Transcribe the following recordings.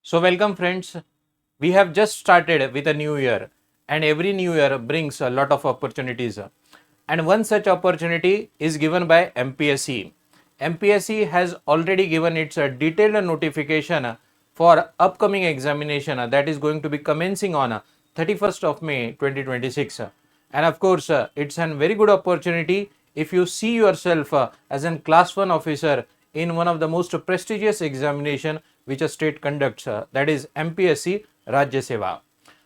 So, welcome friends. We have just started with a new year, and every new year brings a lot of opportunities. And one such opportunity is given by MPSC. MPSC has already given its detailed notification for upcoming examination that is going to be commencing on 31st of May 2026. And of course, it's a very good opportunity if you see yourself as a class 1 officer in one of the most prestigious examination which a state conducts, that is MPSC Rajyaseva.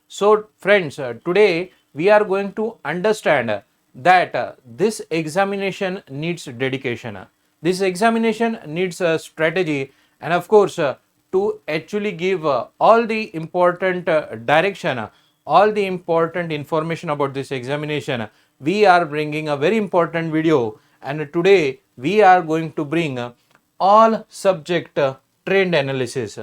So friends, today we are going to understand that this examination needs dedication. This examination needs a strategy, and of course to actually give all the important direction, all the important information about this examination, we are bringing a very important video, and today we are going to bring all subject trend analysis.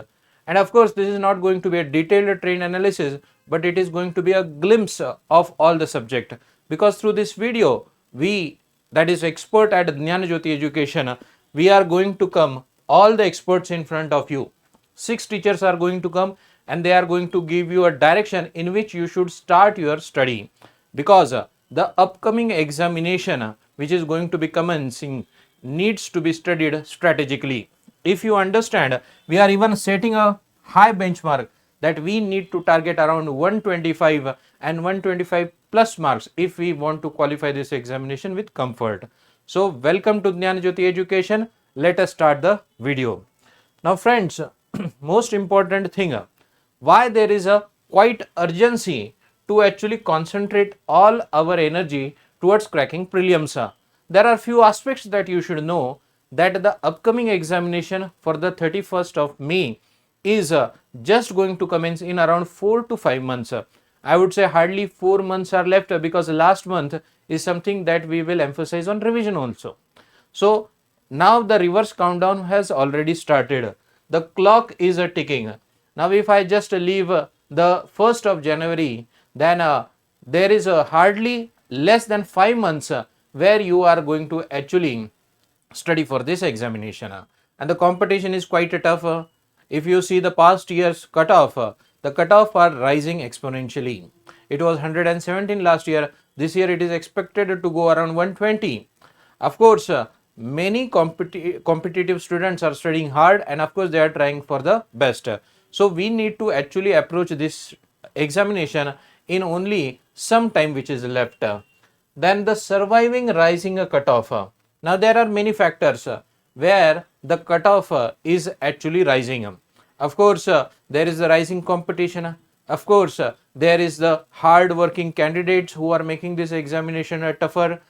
And of course, this is not going to be a detailed trend analysis, but it is going to be a glimpse of all the subject, because through this video, we, that is expert at Dnyanjyoti education, we are going to come all the experts in front of you. 6 teachers are going to come and they are going to give you a direction in which you should start your study, because the upcoming examination which is going to be commencing needs to be studied strategically. If you understand, we are even setting a high benchmark that we need to target around 125 and 125 plus marks if we want to qualify this examination with comfort. So welcome to Dnyanjyoti education. Let us start the video. Now friends, most important thing, why there is a quite urgency to actually concentrate all our energy towards cracking prelims. There are few aspects that you should know, that the upcoming examination for the 31st of May is just going to commence in around 4 to 5 months. I would say hardly 4 months are left, because last month is something that we will emphasize on revision also. So now the reverse countdown has already started. The clock is ticking. Now if I just leave the 1st of January, then there is hardly less than 5 months where you are going to actually study for this examination. And the competition is quite tough. If you see the past year's cutoff, the cutoff are rising exponentially. It was 117 last year. This year it is expected to go around 120. Of course, many competitive students are studying hard, and of course they are trying for the best. So we need to actually approach this examination in only some time which is left. Then the surviving rising cutoff. Now there are many factors where the cutoff is actually rising. Of course, there is the rising competition. Of course, there is the hard working candidates who are making this examination tougher.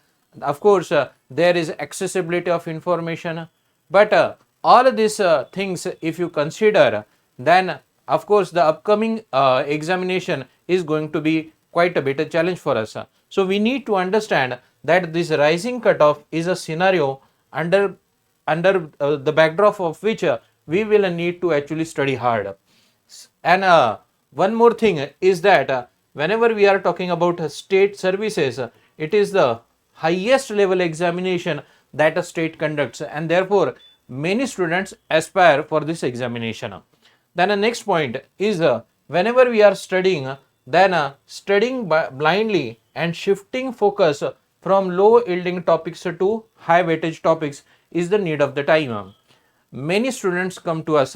Of course, there is accessibility of information. But all of these things, if you consider, then of course the upcoming examination is going to be quite a bit a challenge for us. So we need to understand that this rising cutoff is a scenario under the backdrop of which we will need to actually study hard. And one more thing is that whenever we are talking about state services, it is the highest level examination that a state conducts, and therefore many students aspire for this examination. Then the next point is whenever we are studying, then studying blindly and shifting focus from low yielding topics to high weightage topics is the need of the time. Many students come to us.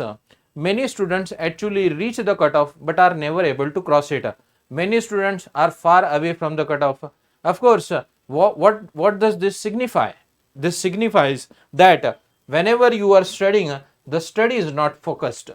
Many students actually reach the cutoff but are never able to cross it. Many students are far away from the cutoff. Of course, what does this signify? This signifies that whenever you are studying, the study is not focused.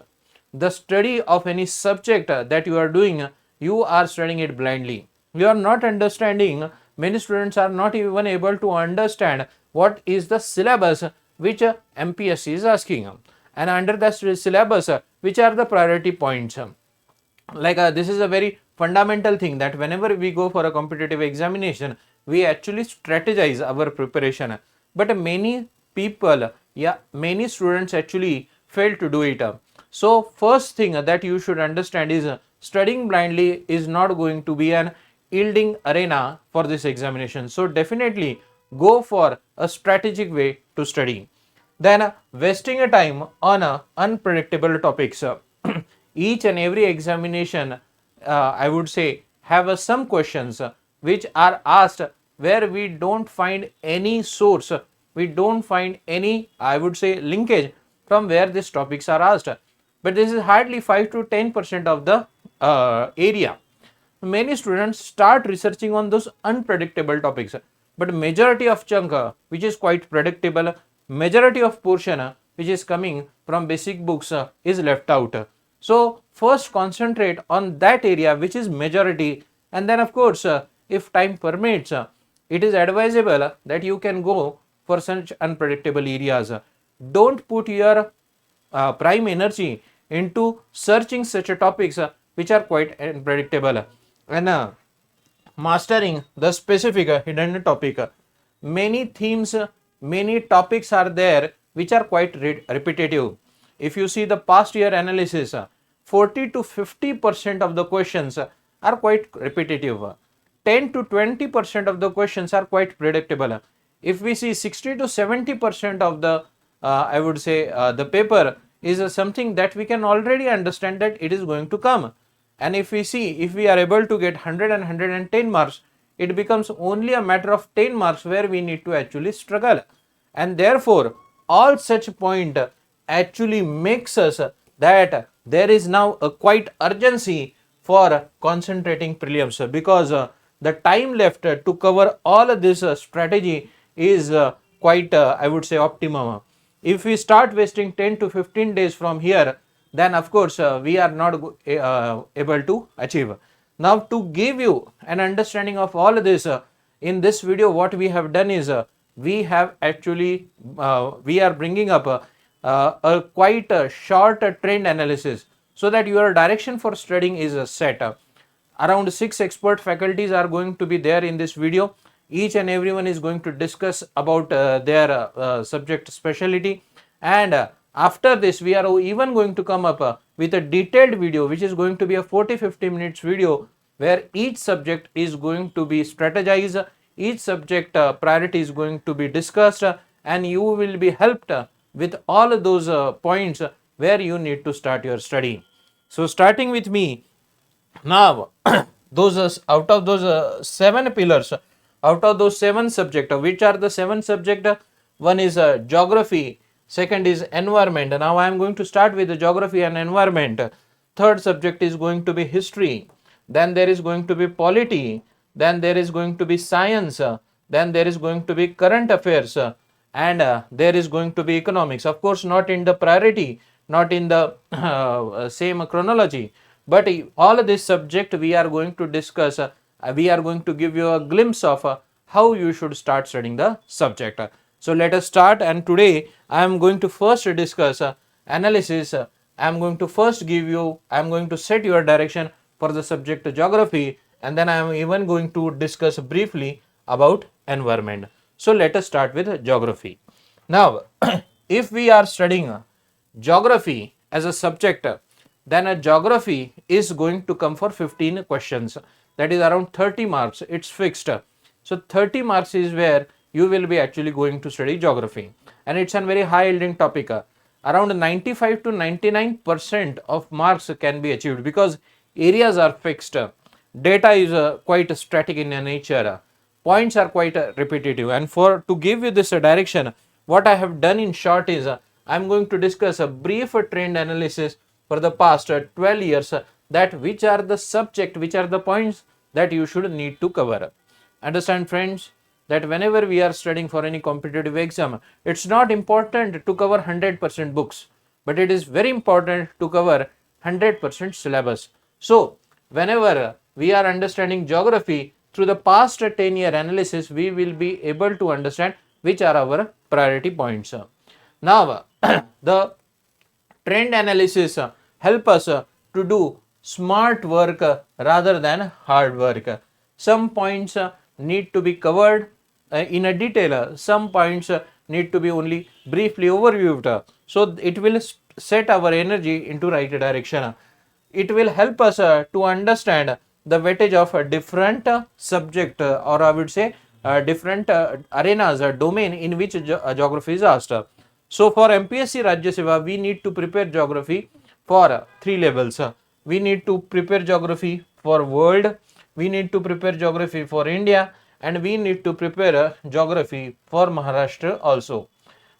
The study of any subject that you are doing, you are studying it blindly. You are not understanding. Many students are not even able to understand what is the syllabus which MPSC is asking, and under that syllabus which are the priority points. Like this is a very fundamental thing, that whenever we go for a competitive examination, we actually strategize our preparation, but many people, many students actually fail to do it. So first thing that you should understand is studying blindly is not going to be an yielding arena for this examination. So definitely go for a strategic way to study. Then wasting a time on unpredictable topics. each and every examination, I would say, have some questions which are asked where we don't find any source, we don't find any, I would say, linkage from where these topics are asked. But this is hardly 5 to 10% of the area. Many students start researching on those unpredictable topics, but majority of chunk which is quite predictable, majority of portion which is coming from basic books is left out. So first concentrate on that area which is majority, and then of course if time permits, it is advisable that you can go for such unpredictable areas. Don't put your prime energy into searching such topics which are quite unpredictable, and mastering the specific hidden topic. Many themes, many topics are there which are quite repetitive. If you see the past year analysis, 40 to 50% of the questions are quite repetitive. 10 to 20% of the questions are quite predictable. If we see 60 to 70% of the, I would say, the paper is something that we can already understand that it is going to come. And if we see, if we are able to get 100 and 110 marks, it becomes only a matter of 10 marks where we need to actually struggle. And therefore, all such point actually makes us that there is now a quite urgency for concentrating prelims, because the time left to cover all of this strategy is quite, I would say, optimum. If we start wasting 10 to 15 days from here, then of course we are not able to achieve. Now to give you an understanding of all of this, in this video what we have done is we have actually we are bringing up a quite short trend analysis, so that your direction for studying is set. Around 6 expert faculties are going to be there in this video. Each and everyone is going to discuss about their subject specialty, and after this we are even going to come up with a detailed video which is going to be a 40-50 minutes video, where each subject is going to be strategized, each subject priority is going to be discussed, and you will be helped with all of those points where you need to start your study. So starting with me now, those out of those 7 pillars, out of those 7 subjects, which are the 7 subjects? One is geography, second is environment. Now I am going to start with the geography and environment. Third subject is going to be history, then there is going to be polity, then there is going to be science, then there is going to be current affairs, and there is going to be economics. Of course, not in the priority, not in the same chronology, but all of this subject we are going to discuss. We are going to give you a glimpse of how you should start studying the subject. So let us start, and today I am going to first discuss analysis. I am going to first give you, I am going to set your direction for the subject geography, and then I am even going to discuss briefly about environment. So let us start with geography. Now, if we are studying geography as a subject, then a geography is going to come for 15 questions. That is around 30 marks. It's fixed. So 30 marks is where you will be actually going to study geography, and it's a very high yielding topic. Around 95 to 99% of marks can be achieved because areas are fixed. Data is quite static in nature. Points are quite repetitive, and for to give you this direction, what I have done in short is I am going to discuss a brief trend analysis for the past 12 years, that which are the subject, which are the points that you should need to cover. Understand friends, that whenever we are studying for any competitive exam, it's not important to cover 100% books, but it is very important to cover 100% syllabus. So whenever we are understanding geography through the past 10-year analysis, we will be able to understand which are our priority points. Now the trend analysis help us to do smart work rather than hard work. Some points need to be covered in a detail, some points need to be only briefly overviewed, so it will set our energy into right direction. It will help us to understand the weightage of a different subject, or I would say different arenas, domain in which geography is asked. So for MPSC Rajyaseva, we need to prepare geography for 3 levels. We need to prepare geography for world, we need to prepare geography for India, and we need to prepare geography for Maharashtra also.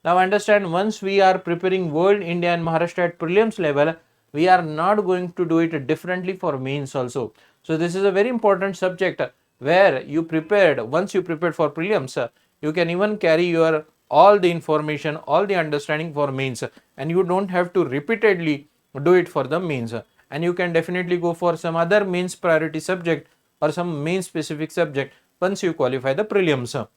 Now understand, once we are preparing world, India and Maharashtra at prelims level, we are not going to do it differently for mains also. So this is a very important subject where you prepared, once you prepared for prelims, you can even carry your all the information, all the understanding for mains, and you don't have to repeatedly do it for the mains, and you can definitely go for some other mains priority subject or some main specific subject once you qualify the prelims.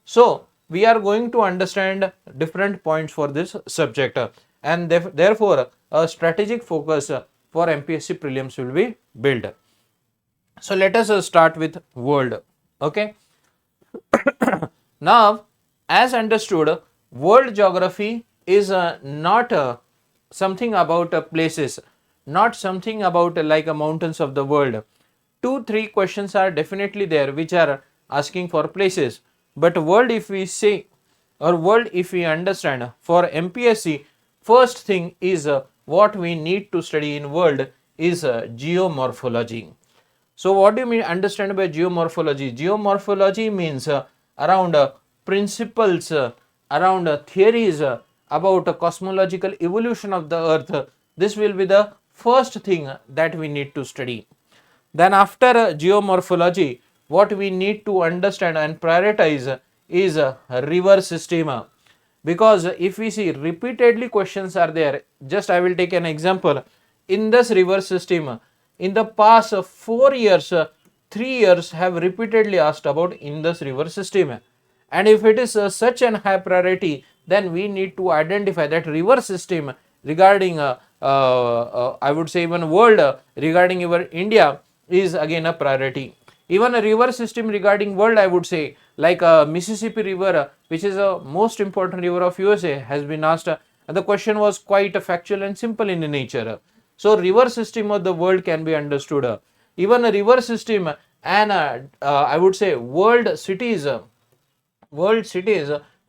So we are going to understand different points for this subject, and therefore a strategic focus for MPSC prelims will be built. So let us start with world. Okay. Now, as understood, world geography is not something about places, not something about like mountains of the world. 2-3 questions are definitely there which are asking for places, but world, if we say, or world if we understand, for MPSC, first thing is what we need to study in world is geomorphology. So what do you mean understand by geomorphology? Geomorphology means around principles, around theories about cosmological evolution of the earth. This will be the first thing that we need to study. Then after geomorphology, what we need to understand and prioritize is river system. Because if we see repeatedly questions are there, just I will take an example. In this river system, in the past 4 years, 3 years have repeatedly asked about Indus river system. And if it is such an high priority, then we need to identify that river system regarding, I would say even world, regarding our India is again a priority. Even a river system regarding world, I would say, like Mississippi river, which is a most important river of USA, has been asked, and the question was quite factual and simple in nature. So river system of the world can be understood. Even a river system and I would say world cities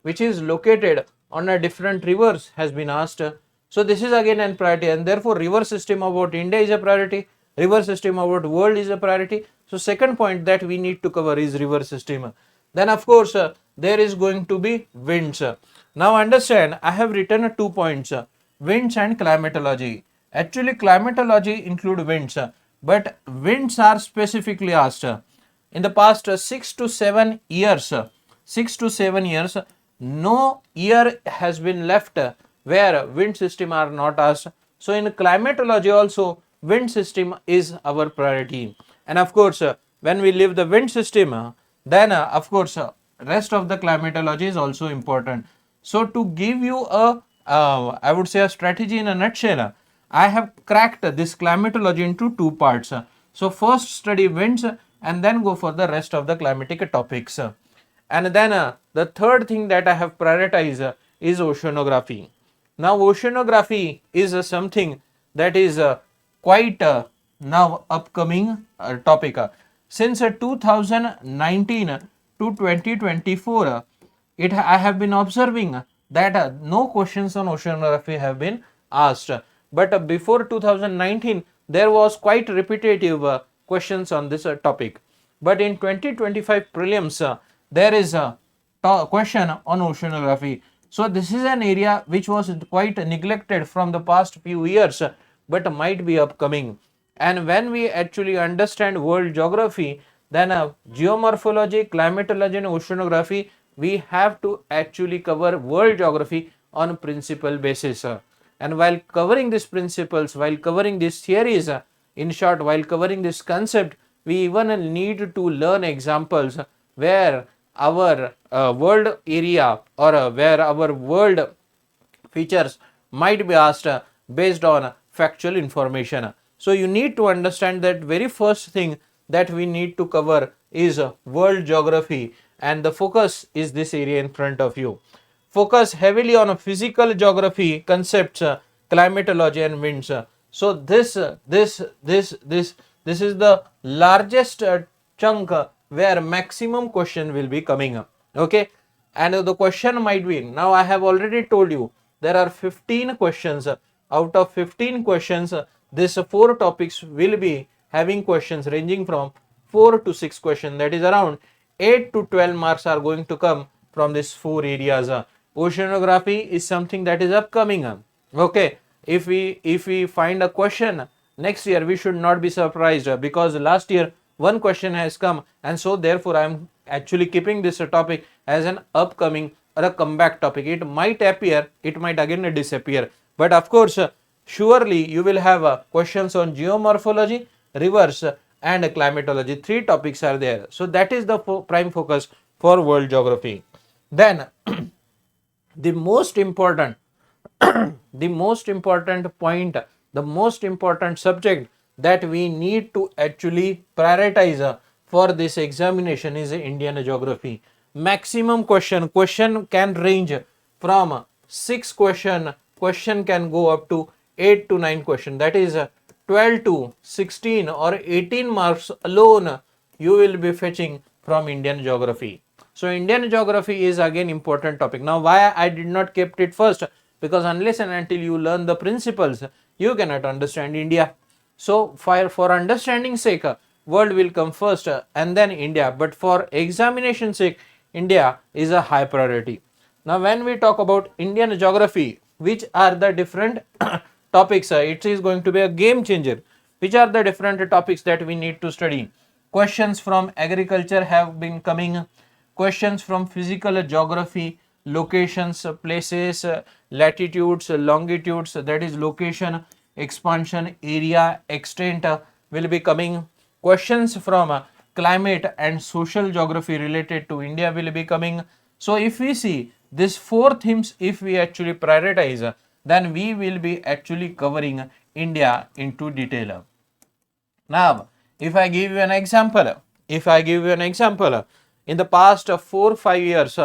which is located on a different rivers has been asked. So this is again a priority, and therefore river system about India is a priority, river system about world is a priority. So second point that we need to cover is river system. Then of course there is going to be winds. Now understand, I have written 2 points, winds and climatology. Actually climatology include winds, but winds are specifically asked. In the past 6 to 7 years, 6 to 7 years, no year has been left where wind system are not asked. So in climatology also, wind system is our priority. And of course, when we leave the wind system, then of course, rest of the climatology is also important. So to give you a, I would say a strategy in a nutshell, I have cracked this climatology into 2 parts. So first study winds and then go for the rest of the climatic topics. And then the third thing that I have prioritized is oceanography. Now oceanography is something that is quite now upcoming topic. Since 2019 to 2024, I have been observing that no questions on oceanography have been asked. But before 2019, there was quite repetitive questions on this topic. But in 2025 prelims, there is a question on oceanography. So this is an area which was quite neglected from the past few years, but might be upcoming. And when we actually understand world geography, then geomorphology, climatology and oceanography, we have to actually cover world geography on principle basis. And while covering these principles, while covering these theories, in short, while covering this concept, we even need to learn examples where our world area or where our world features might be asked based on factual information. So you need to understand that very first thing that we need to cover is world geography, and the focus is this area in front of you. Focus heavily on physical geography concepts, climatology and winds. So this is the largest chunk where maximum question will be coming up. Okay, and the question might be, now I have already told you there are 15 questions out of 15 questions, this 4 topics will be having questions ranging from 4 to 6 questions. That is around 8 to 12 marks are going to come from these 4 areas. Oceanography is something that is upcoming. Okay, if we find a question next year, we should not be surprised, because last year one question has come, and so therefore I am actually keeping this topic as an upcoming or a comeback topic. It might appear, it might again disappear, but of course surely you will have questions on geomorphology, rivers, and climatology. 3 topics are there, so that is the prime focus for world geography. Then the most important the most important point, the most important subject that we need to actually prioritize for this examination is Indian geography. Maximum question can range from 6 question can go up to 8 to 9 question. That is 12 to 16 or 18 marks alone you will be fetching from Indian geography. So Indian geography is again important topic. Now why I did not kept it first? Because unless and until you learn the principles, you cannot understand India. So for understanding sake, world will come first and then India. But for examination sake, India is a high priority. Now when we talk about Indian geography, which are the different topics, it is going to be a game changer. Which are the different topics that we need to study? Questions from agriculture have been coming. Questions from physical geography, locations, places, latitudes, longitudes, that is location, expansion, area, extent will be coming. Questions from climate and social geography related to India will be coming. So if we see these 4 themes, if we actually prioritize, then we will be actually covering India into detail. Now, if I give you an example, in the past 4-5 years,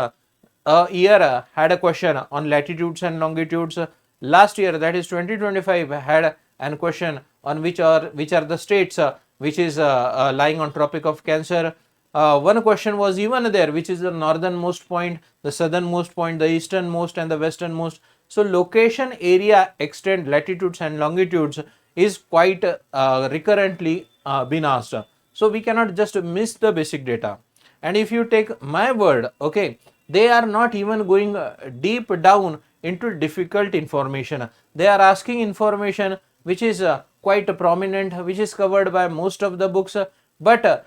a year had a question on latitudes and longitudes. Last year, that is 2025, had a question on which are the states which is lying on Tropic of Cancer. One question was even there, which is the northernmost point, the southernmost point, the easternmost, and the westernmost. So location, area, extent, latitudes and longitudes is quite recurrently been asked. So we cannot just miss the basic data. And if you take my word, okay, they are not even going deep down into difficult information. They are asking information which is quite prominent, which is covered by most of the books, but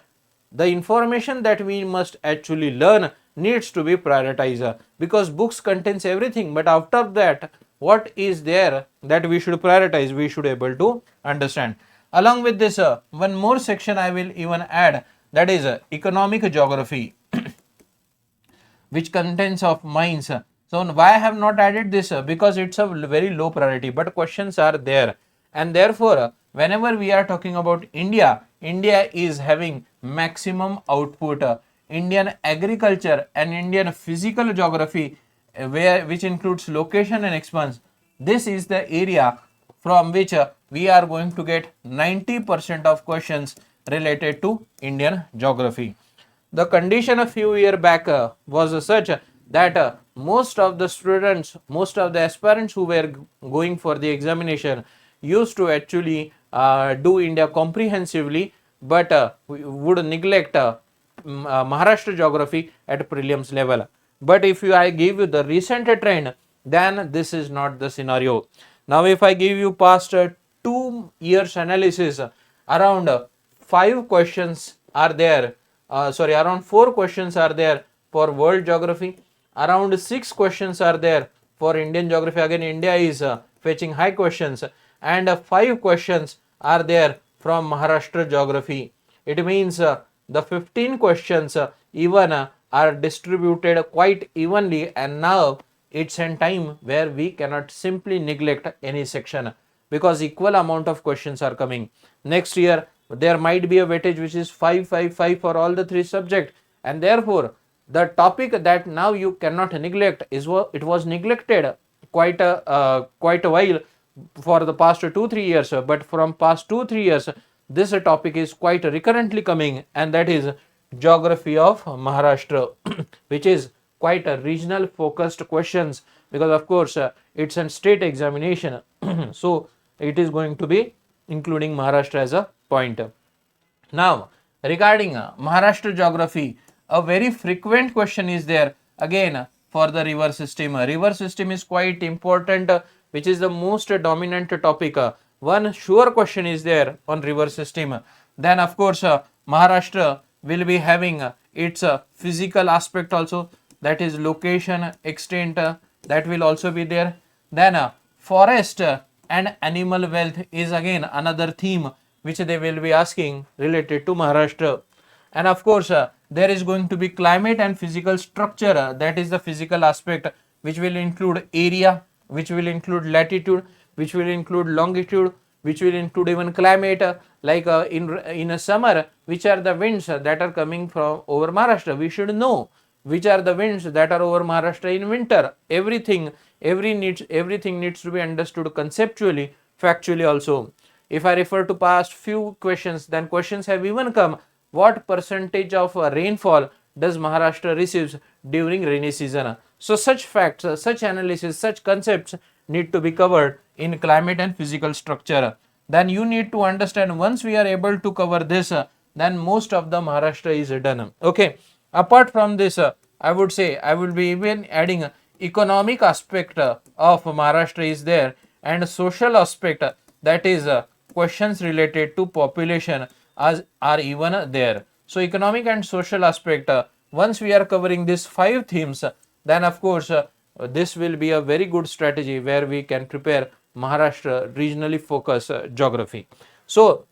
the information that we must actually learn needs to be prioritized, because books contains everything, but after that what is there that we should prioritize, we should able to understand. Along with this, one more section I will even add, that is economic geography, which contains of mines. So why I have not added this? Because it's a very low priority, but questions are there, and therefore whenever we are talking about India, India is having maximum output. Indian agriculture and Indian physical geography, which includes location and expanse, this is the area from which we are going to get 90% of questions related to Indian geography. The condition a few years back was such that most of the students, most of the aspirants who were going for the examination used to actually do India comprehensively, but would neglect Maharashtra geography at prelims level. But if I give you the recent trend, then this is not the scenario. Now if I give you past 2 years analysis, around 5 questions are there, around 4 questions are there for world geography, around 6 questions are there for Indian geography. Again, India is fetching high questions, and 5 questions are there from Maharashtra geography. It means the 15 questions even are distributed quite evenly, and now it's a time where we cannot simply neglect any section, because equal amount of questions are coming. Next year there might be a weightage which is 5-5-5 for all the 3 subjects, and therefore the topic that now you cannot neglect is it was neglected quite a while for the past 2-3 years, but from past 2-3 years this topic is quite recurrently coming, and that is geography of Maharashtra which is quite a regional focused questions, because of course it's a state examination. So it is going to be including Maharashtra as a point. Now, regarding Maharashtra geography, a very frequent question is there again for the river system. River system is quite important, which is the most dominant topic. One sure question is there on river system. Then, of course, Maharashtra will be having its physical aspect also, that is location, extent, that will also be there. Then, forest and animal wealth is again another theme which they will be asking related to Maharashtra. And of course, there is going to be climate and physical structure, that is the physical aspect, which will include area, which will include latitude, which will include longitude, which will include even climate, like in a summer, which are the winds that are coming from over Maharashtra. We should know which are the winds that are over Maharashtra in winter. Everything needs to be understood conceptually, factually also. If I refer to past few questions, then questions have even come, what percentage of rainfall does Maharashtra receives during rainy season? So such facts, such analysis, such concepts need to be covered in climate and physical structure. Then you need to understand, once we are able to cover this, then most of the Maharashtra is done. Okay. Apart from this, I would say I will be even adding economic aspect of Maharashtra is there, and social aspect, that is questions related to population are even there. So economic and social aspect, once we are covering these 5 themes, then of course this will be a very good strategy where we can prepare Maharashtra regionally focused geography. So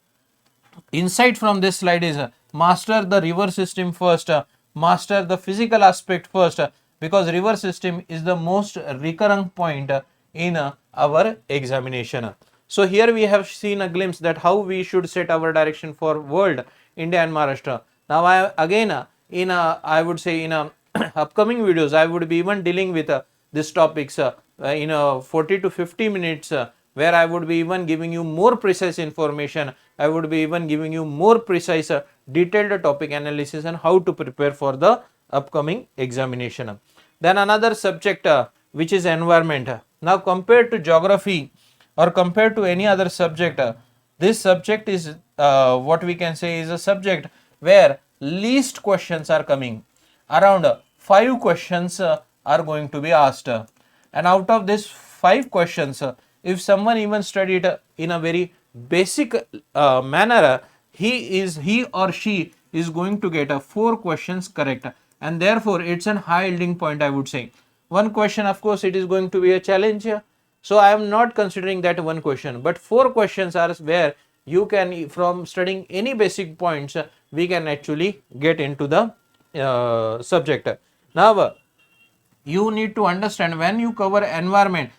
insight from this slide is, master the river system first, master the physical aspect first, because river system is the most recurrent point in our examination. So here we have seen a glimpse that how we should set our direction for world, India and Maharashtra. Now I again in I would say in upcoming videos I would be even dealing with these topics in 40 to 50 minutes, where I would be even giving you more precise information. I would be even giving you more precise detailed topic analysis and how to prepare for the upcoming examination. Then another subject which is environment. Now compared to geography or compared to any other subject, this subject is what we can say is a subject where least questions are coming. Around 5 questions are going to be asked, and out of this 5 questions, if someone even studied in a very basic manner, he or she is going to get 4 questions correct, and therefore it's a high yielding point, I would say. One question, of course, it is going to be a challenge, so I am not considering that one question, but 4 questions are where you can, from studying any basic points, we can actually get into the subject. Now you need to understand, when you cover environment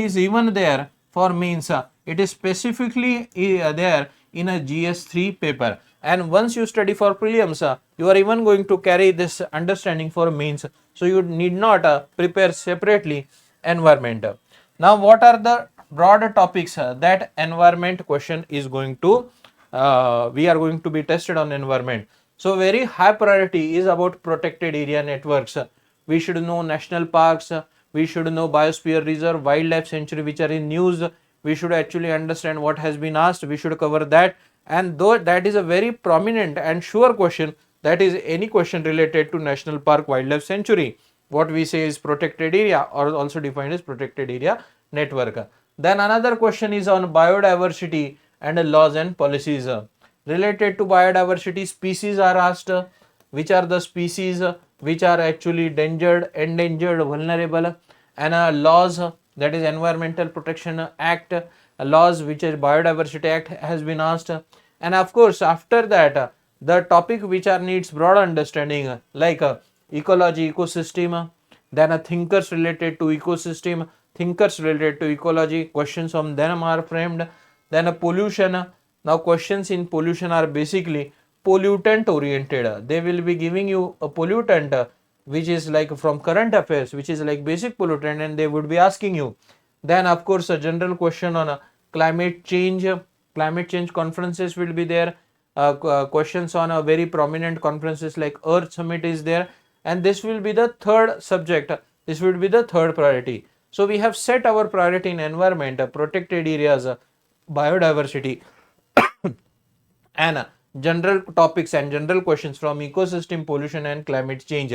is even there for means, it is specifically there in a GS3 paper, and once you study for prelims, you are even going to carry this understanding for means, so you need not prepare separately environment. Now what are the broader topics that environment question is going to we are going to be tested on environment? So very high priority is about protected area networks. We should know national parks, we should know biosphere reserve, wildlife sanctuary, which are in news. We should actually understand what has been asked, we should cover that. And though that is a very prominent and sure question, that is any question related to national park, wildlife sanctuary, what we say is protected area, or also defined as protected area network. Then another question is on biodiversity and laws and policies. Related to biodiversity, species are asked, which are the species which are actually endangered, vulnerable, and laws, that is Environmental Protection Act, laws which is Biodiversity Act has been asked. And of course after that the topic which are needs broad understanding, like ecology, ecosystem, then thinkers related to ecosystem, thinkers related to ecology, questions from them are framed. Then pollution. Now questions in pollution are basically pollutant oriented. They will be giving you a pollutant which is like from current affairs, which is like basic pollutant, and they would be asking you. Then of course a general question on climate change conferences will be there. Questions on a very prominent conferences like Earth Summit is there, and this will be the third subject, this will be the third priority. So we have set our priority in environment, protected areas, biodiversity, and general topics and general questions from ecosystem, pollution and climate change.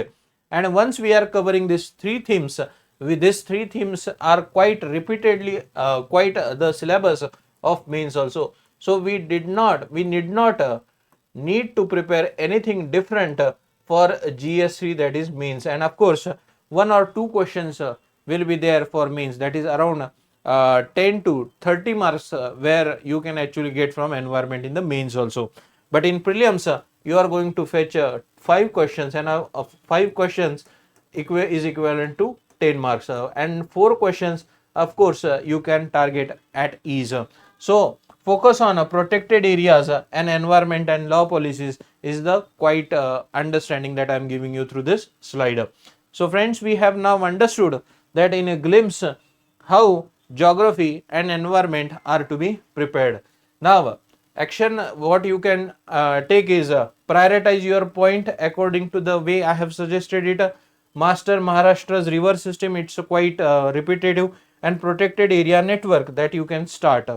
And once we are covering these three themes, these three themes are quite repeatedly quite the syllabus of mains also. So we need not need to prepare anything different for GS3, that is mains. And of course one or two questions will be there for mains, that is around 10 to 30 marks where you can actually get from environment in the mains also. But in prelims you are going to fetch 5 questions, and 5 questions is equivalent to 10 marks, and 4 questions of course you can target at ease. So focus on protected areas and environment and law policies is the quite understanding that I am giving you through this slide. So friends, we have now understood that in a glimpse how geography and environment are to be prepared. Now action what you can take is prioritize your point according to the way I have suggested it. Master Maharashtra's river system, it's quite repetitive, and protected area network that you can start.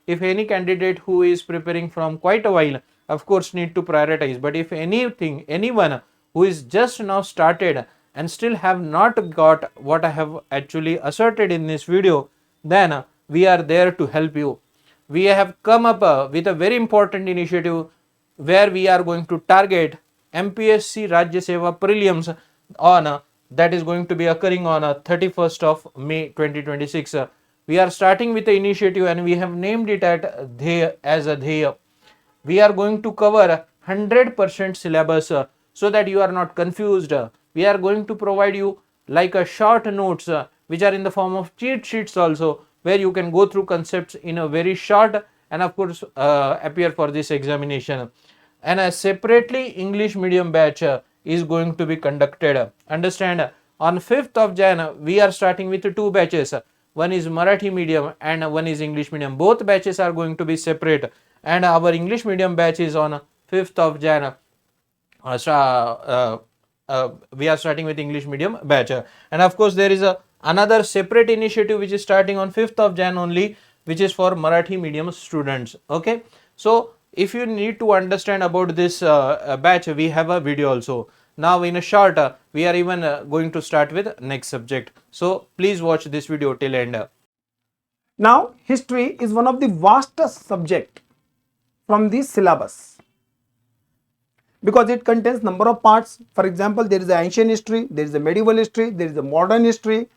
If any candidate who is preparing from quite a while, of course need to prioritize, but if anyone who is just now started and still have not got what I have actually asserted in this video, then we are there to help you. We have come up with a very important initiative where we are going to target MPSC Rajyaseva Prelims on that is going to be occurring on 31st of May 2026. We are starting with the initiative and we have named it at Dheya as a Dheya. We are going to cover 100% syllabus so that you are not confused. We are going to provide you like a short notes which are in the form of cheat sheets also, where you can go through concepts in a very short and of course appear for this examination. And a separately English medium batch is going to be conducted. Understand, on 5th of Jan we are starting with 2 batches. One is Marathi medium and one is English medium. Both batches are going to be separate, and our English medium batch is on 5th of Jan. We are starting with English medium batch, and of course there is another separate initiative which is starting on 5th of Jan only, which is for Marathi medium students. Okay, so if you need to understand about this batch, we have a video also. Now in a short we are even going to start with next subject, so please watch this video till end. Now history is one of the vastest subject from the syllabus because it contains number of parts. For example, there is the ancient history, there is the medieval history, there is the modern history,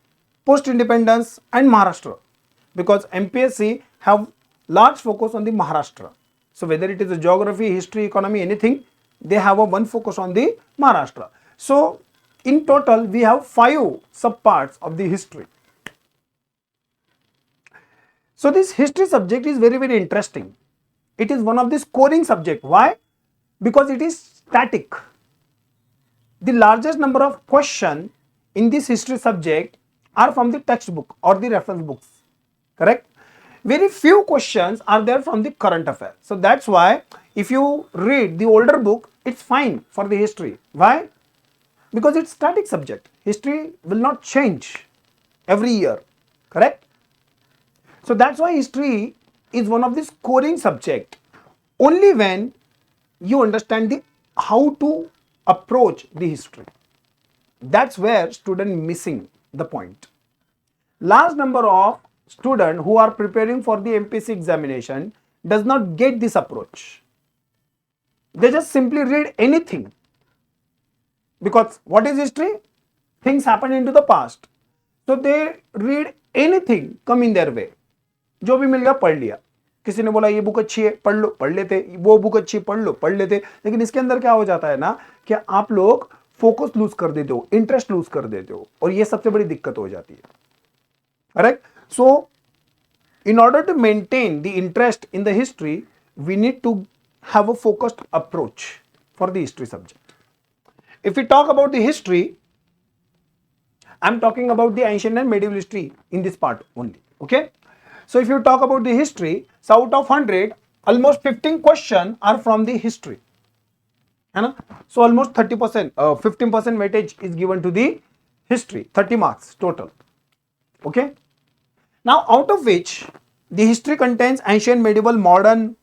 post independence and Maharashtra, because MPSC have large focus on the Maharashtra. So whether it is a geography, history, economy, anything, they have a one focus on the Maharashtra. So in total we have 5 subparts of the history. So this history subject is very interesting. It is one of the scoring subject. Why? Because it is static. The largest number of questions in this history subject are from the textbook or the reference books. Correct? Very few questions are there from the current affair. So that's why if you read the older book, it's fine for the history. Why? Because it's static subject. History will not change every year. Correct? So that's why history is one of the scoring subject. Only when you understand the how to approach the history. That's where student missing the point. Large number of students who are preparing for the MPSC examination does not get this approach. They just simply read anything. Because what is history? Things happen into the past. So they read anything come in their way. जो भी मिल गया पढ़ लिया. किसी ने बोला ये book अच्छी है, पढ़ लो, पढ़ लेते. वो बुक अच्छी है, पढ़ लो, पढ़ लेते. लेकिन इसके अंदर क्या हो जाता है ना कि आप लोग फोकस लूज कर देते हो, इंटरेस्ट लूज कर देते हो, और ये सबसे बड़ी दिक्कत हो जाती है. Correct? So in order to maintain the interest in the history, we need to have a focused approach for the history subject. If we talk about the history, I'm talking about the ancient and medieval history in this part only. Okay. So if you talk about the history, so out of 100, almost 15 questions are from the history. So almost 30%, 15% weightage is given to the history, 30 marks total. Okay. Now, out of which the history contains ancient, medieval, modern,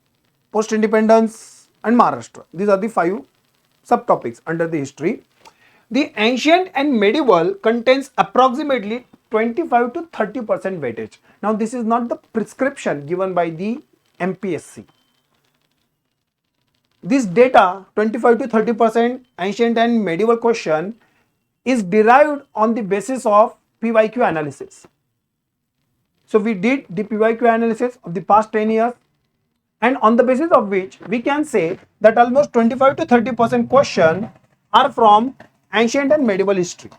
post-independence, and Maharashtra. These are the 5 subtopics under the history. The ancient and medieval contains approximately 25 to 30% weightage. Now, this is not the prescription given by the MPSC. This data, 25 to 30% ancient and medieval question, is derived on the basis of PYQ analysis. So we did the PYQ analysis of the past 10 years, and on the basis of which we can say that almost 25 to 30% question are from ancient and medieval history.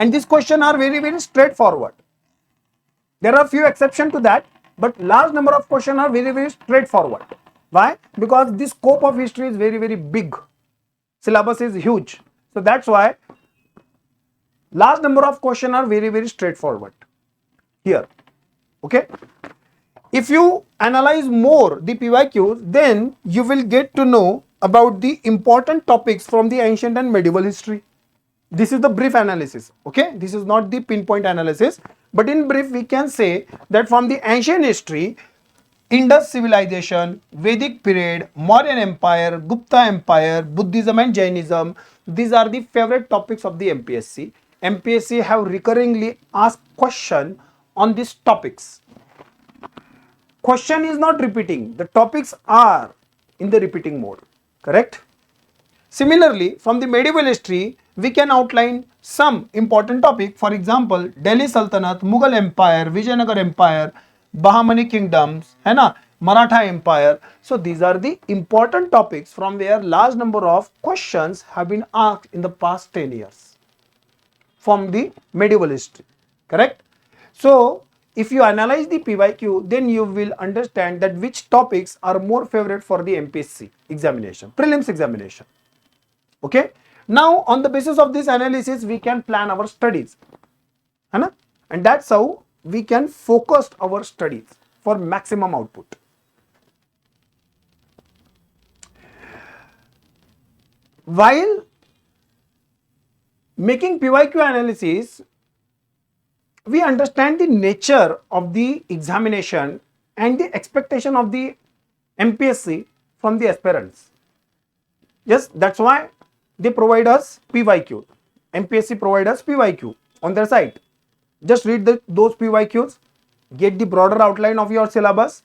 And these questions are very, very straightforward. There are few exceptions to that, but large number of questions are very, very straightforward. Why? Because the scope of history is very, very big. Syllabus is huge. So that's why large number of questions are very, very straightforward here. Okay. If you analyze more the PYQs, then you will get to know about the important topics from the ancient and medieval history. This is the brief analysis. Okay. This is not the pinpoint analysis, but in brief we can say that from the ancient history, Indus civilization, Vedic period, Mauryan Empire, Gupta Empire, Buddhism and Jainism, these are the favorite topics of the MPSC. MPSC have recurringly asked question on these topics. Question is not repeating, the topics are in the repeating mode, correct? Similarly, from the medieval history, we can outline some important topic. For example, Delhi Sultanate, Mughal Empire, Vijayanagar Empire, Bahmani kingdoms, है ना, Maratha Empire. So these are the important topics from where large number of questions have been asked in the past 10 years from the medieval history, correct? So if you analyze the PYQ, then you will understand that which topics are more favorite for the MPSC examination, prelims examination. Okay. Now on the basis of this analysis, we can plan our studies, है ना? And that's how we can focus our studies for maximum output. While making PYQ analysis, we understand the nature of the examination and the expectation of the MPSC from the aspirants. Yes, that's why they provide us PYQ. MPSC provide us PYQ on their site. Just read those PYQs, get the broader outline of your syllabus,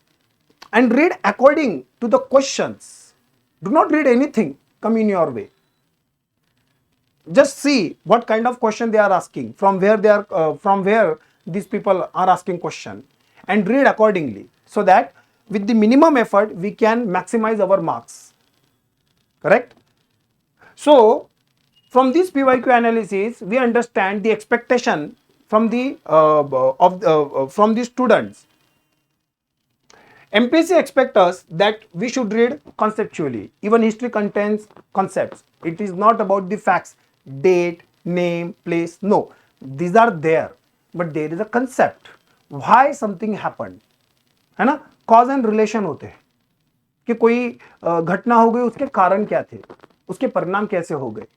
and read according to the questions. Do not read anything come in your way. Just see what kind of question they are asking, from where these people are asking question, and read accordingly, so that with the minimum effort we can maximize our marks. Correct? So from this PYQ analysis, we understand the expectation from the from the students. MPSC expects us that we should read conceptually. Even history contains concepts. It is not about the facts, date, name, place. No, these are there, but there is a concept. Why something happened, है ना? Cause and relation होते हैं कि कोई घटना हो गई, उसके कारण क्या थे, उसके परिणाम कैसे हो गए,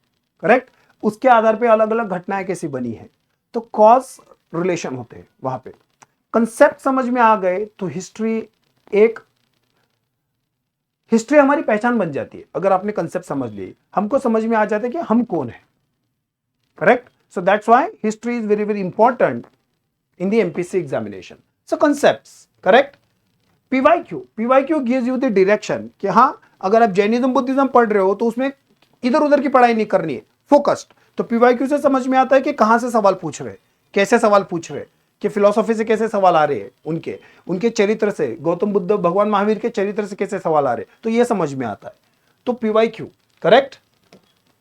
करेक्ट? उसके आधार पे अलग अलग घटनाएं कैसी बनी है, तो कॉज रिलेशन होते हैं वहां पे. कंसेप्ट समझ में आ गए तो हिस्ट्री हमारी पहचान बन जाती है. अगर आपने कंसेप्ट समझ लिए, हमको समझ में आ जाता है कि हम कौन है, correct? So that's why history is very very important in the MPSC examination. So concepts, correct? PYQ gives you the direction कि हाँ, अगर आप जैनिज्म बुद्धिज्म पढ़ रहे हो तो उसमें इधर उधर की पढ़ाई नहीं करनी है, फोकस्ड. तो पीवाईक्यू से समझ में आता है कि कहां से सवाल पूछ रहे, कैसे सवाल पूछ रहे, कि फिलॉसफी से कैसे सवाल आ रहे हैं, उनके चरित्र से, गौतम बुद्ध भगवान महावीर के चरित्र से कैसे सवाल आ रहे, तो ये समझ में आता है. तो PYQ, correct?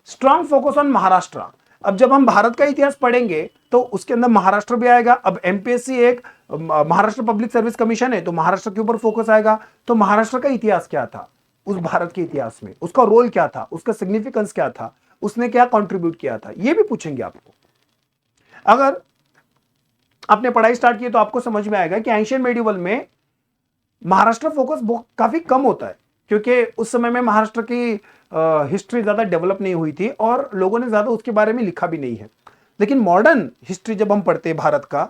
Strong focus on Maharashtra. अब जब हम भारत का इतिहास पढ़ेंगे तो उसके अंदर महाराष्ट्र भी आएगा. अब एमपीएससी एक महाराष्ट्र पब्लिक सर्विस कमीशन है, तो महाराष्ट्र के ऊपर फोकस आएगा. तो महाराष्ट्र का इतिहास क्या था, उस भारत के इतिहास में उसका रोल क्या था, उसका सिग्निफिकेंस क्या था, उसने क्या कंट्रीब्यूट किया था, ये भी पूछेंगे आपको. अगर आपने पढ़ाई स्टार्ट की तो आपको समझ में आएगा कि एंशिएंट मेडिवल में महाराष्ट्र फोकस काफी कम होता है, क्योंकि उस समय में महाराष्ट्र की हिस्ट्री ज्यादा डेवलप नहीं हुई थी और लोगों ने ज्यादा उसके बारे में लिखा भी नहीं है. लेकिन मॉडर्न हिस्ट्री जब हम पढ़ते हैं भारत का,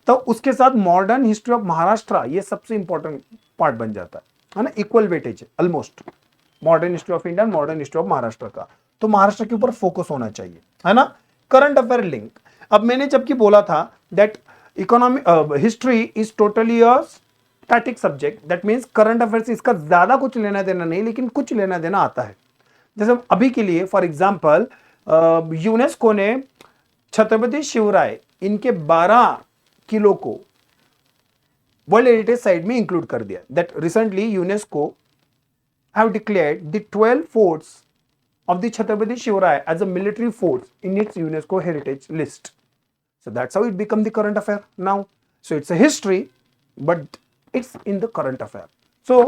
तो उसके साथ मॉडर्न हिस्ट्री ऑफ महाराष्ट्र ये सबसे इंपॉर्टेंट पार्ट बन जाता है ना, इक्वल वेटेज है almost modern history of India, modern history of Maharashtra का। तो महाराष्ट्र के ऊपर फोकस होना चाहिए, है ना। करंट अफेयर लिंक, अब मैंने जबकि बोला था that economy history is totally a static subject, that means current affair से इसका ज्यादा कुछ लेना देना नहीं, लेकिन कुछ लेना देना आता है। जैसे अभी के लिए फॉर एग्जाम्पल यूनेस्को ने छत्रपति शिवराय इनके 12 किलो को वर्ल्ड हेरिटेज साइट में इंक्लूड कर दिया। That recently UNESCO have declared the 12 forts of the Chhatrapati Shivaraya as a military force in its UNESCO heritage list. So that's how it become the current affair now. So it's a history, but it's in the current affair. So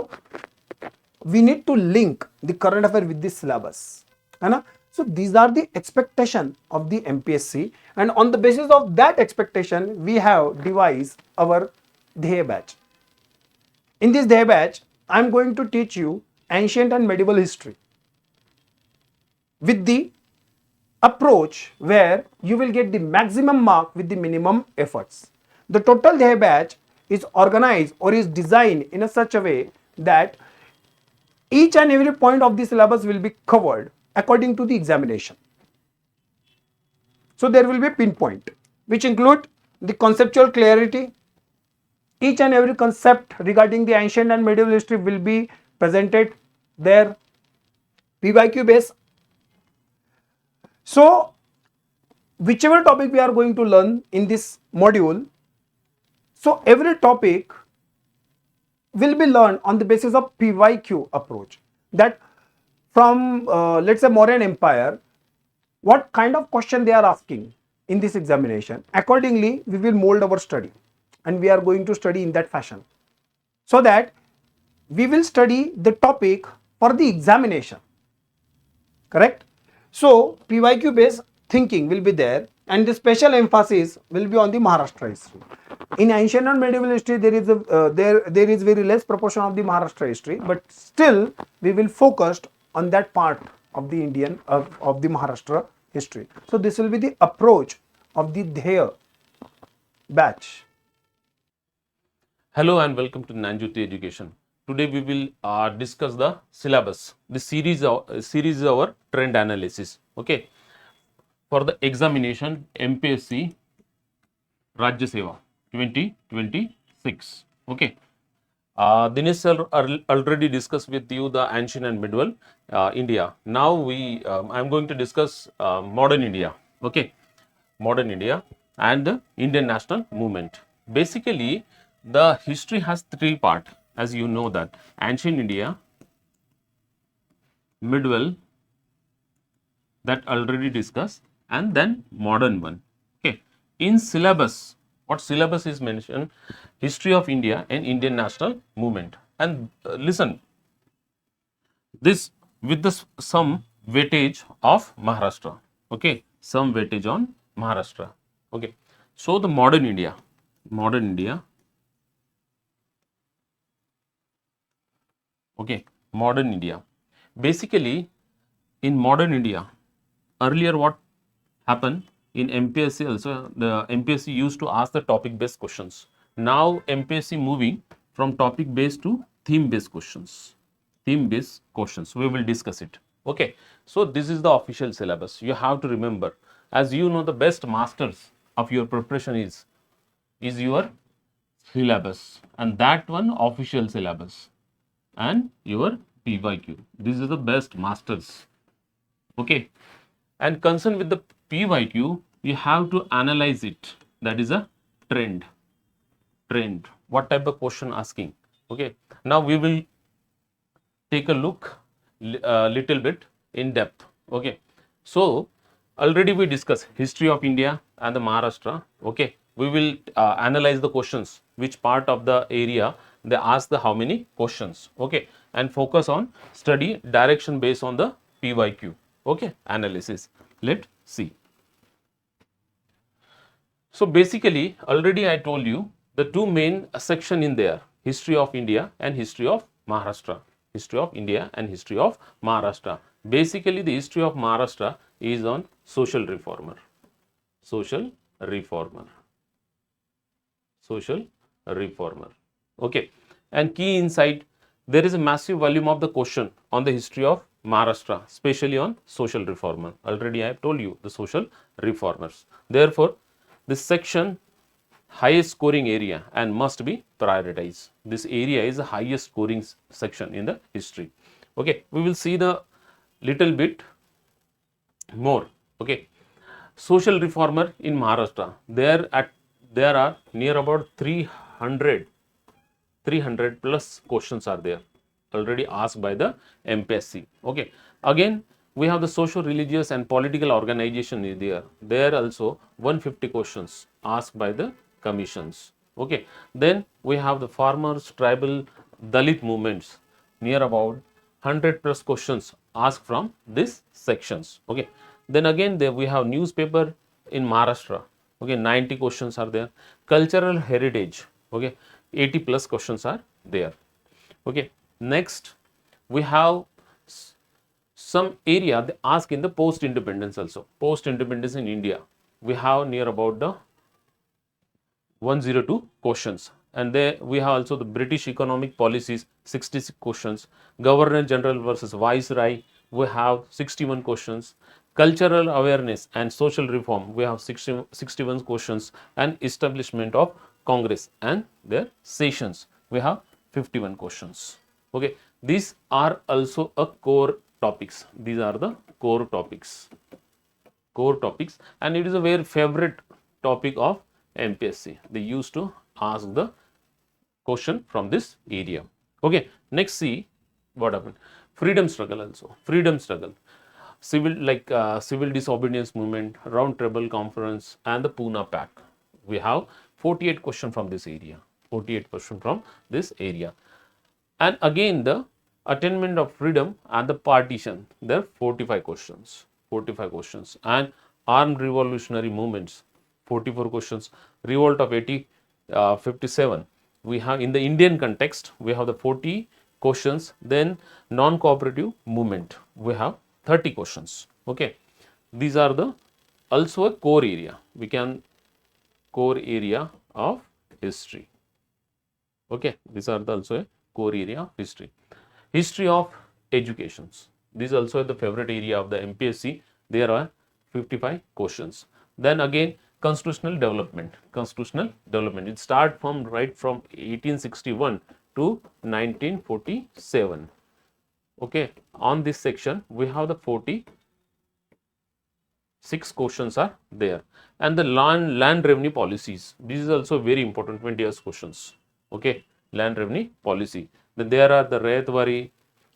we need to link the current affair with the syllabus, है ना. So these are the expectation of the MPSC, and on the basis of that expectation we have devised our Dhey batch. In this Dhey batch I am going to teach you ancient and medieval history with the approach where you will get the maximum mark with the minimum efforts. The total Dhey batch is organized or is designed in a such a way that each and every point of the syllabus will be covered according to the examination. So there will be a pinpoint which include the conceptual clarity. Each and every concept regarding the ancient and medieval history will be presented there, PYQ based. So whichever topic we are going to learn in this module, so every topic will be learned on the basis of PYQ approach, that from let's say Mauryan Empire, what kind of question they are asking in this examination. Accordingly we will mold our study, and we are going to study in that fashion, so that we will study the topic for the examination, correct. So PYQ based thinking will be there, and the special emphasis will be on the Maharashtra history. In ancient and medieval history there is there is very less proportion of the Maharashtra history, but still we will focus on that part of the Indian of the Maharashtra history. So this will be the approach of the Dhey batch. Hello and welcome to Dnyanjyoti Education. Today we will discuss the syllabus. The series is our trend analysis. Okay. For the examination MPSC Rajyaseva 2026. Okay. Dinesh sir already discussed with you the ancient and medieval India. Now I am going to discuss modern India. Okay. Modern India and the Indian national movement. Basically, the history has 3 parts, as you know that ancient India, medieval, that already discussed, and then modern one. Okay. In syllabus, what syllabus is mentioned? History of India and Indian national movement. And listen, this with the some weightage of Maharashtra. Okay, some weightage on Maharashtra. Okay, so the modern India, okay, modern India. Basically, in modern India, earlier what happened in MPSC also, the MPSC used to ask the topic based questions. Now MPSC moving from topic based to theme based questions. Theme based questions, we will discuss it. Okay, so this is the official syllabus. You have to remember, as you know, the best masters of your preparation is your syllabus, and that one official syllabus and your PYQ. These are the best masters. Okay, and concerned with the PYQ, you have to analyze it. That is a trend. What type of question asking? Okay, now we will take a look little bit in depth. Okay, so already we discussed history of India and the Maharashtra. Okay, we will analyze the questions, which part of the area they ask the how many questions. Okay, and focus on study direction based on the PYQ. Okay, analysis. Let's see. So basically, already I told you the two main section in there: history of India and history of Maharashtra. History of India and history of Maharashtra. Basically, the history of Maharashtra is on social reformer. Social reformer. social reformer. Okay, and key insight, there is a massive volume of the question on the history of Maharashtra, especially on social reformer. Already I have told you the social reformers. Therefore, this section highest scoring area and must be prioritized. This area is the highest scoring section in the history. Okay, we will see the little bit more. Okay, social reformer in Maharashtra, there are near about 300 plus questions are there already asked by the MPSC. Okay, again we have the social, religious and political organization is there. There also 150 questions asked by the commissions. Okay, then we have the farmers, tribal, Dalit movements, near about 100 plus questions asked from these sections. Okay, then again there we have newspaper in Maharashtra. Okay, 90 questions are there. Cultural heritage. Okay, 80 plus questions are there. Okay, next we have some area they ask in the post independence also. Post independence in India, we have near about the 102 questions, and there we have also the British economic policies, 66 questions. Governor General versus Viceroy, we have 61 questions. Cultural awareness and social reform, we have 61 questions, and establishment of Congress and their sessions, we have 51 questions. Okay, these are also a core topics. These are the core topics, and it is a very favorite topic of MPSC. They used to ask the question from this area. Okay, next see what happened. Freedom struggle also. Freedom struggle. Civil disobedience movement, Round Table Conference and the Pune Pact. We have 48 question from this area. 48 question from this area. And again the attainment of freedom and the partition, there are 45 questions. 45 questions. And armed revolutionary movements, 44 questions. Revolt of 57, we have in the Indian context, we have the 40 questions. Then non-cooperative movement, we have 30 questions. Okay, these are the also a core area. We can core area of history. Okay, these are the also a core area of history. History of educations, this is also the favorite area of the MPSC. There are 55 questions. Then again constitutional development. It start from right from 1861 to 1947. Okay, on this section we have the 46 questions are there. And the land revenue policies, this is also very important, 20 years questions. Okay, land revenue policy. Then there are the Rayatwari,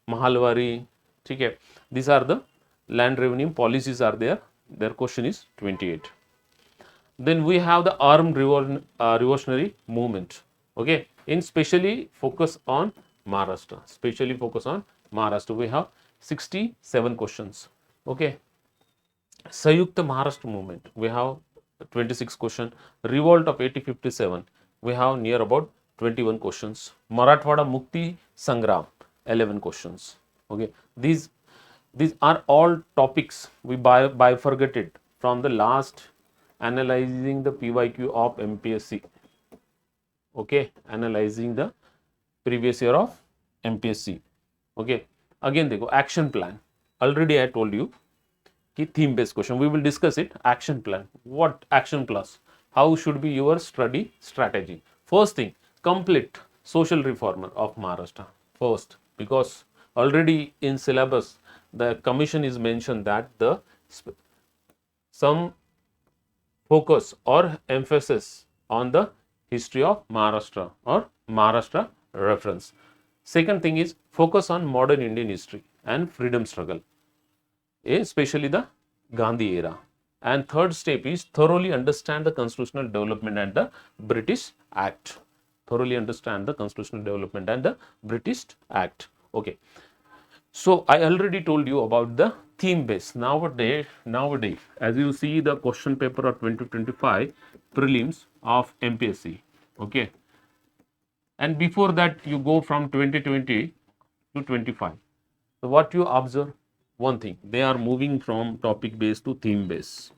Mahalwari. Okay, these are the land revenue policies are there. Their question is 28. Then we have the armed revolutionary movement. Okay, in specially focus on Maharashtra. We have 67 questions. Okay, Sayukta Maharashtra movement, we have 26 questions. Revolt of 1857, we have near about 21 questions. Marathwada Mukti Sangram, 11 questions. Okay, these are all topics we bifurcated from the last analyzing the PYQ of MPSC. Okay, analyzing the previous year of MPSC. Okay, again they go action plan. Already I told you theme based question, we will discuss it. Action plan, what action plus, how should be your study strategy? First thing, complete social reformer of Maharashtra first, because already in syllabus the commission is mentioned that the some focus or emphasis on the history of Maharashtra or Maharashtra reference. Second thing is focus on modern Indian history and freedom struggle, especially the Gandhi era. And third step is thoroughly understand the constitutional development and the British Act. Okay. So I already told you about the theme base. Nowadays, as you see the question paper of 2025 prelims of MPSC. Okay. And before that you go from 2020 to 25. So what you observe? One thing, they are moving from topic based to theme based.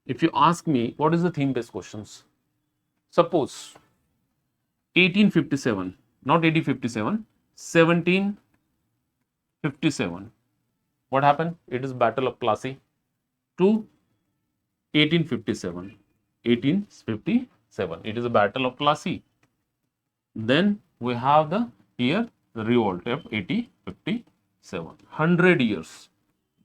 If you ask me what is the theme based questions, Suppose 1857, not 1857, 1757. What happened? It is Battle of Plassey to 1857. 1857. It is a Battle of Plassey. Then we have the year the revolt of 1857. 100 years.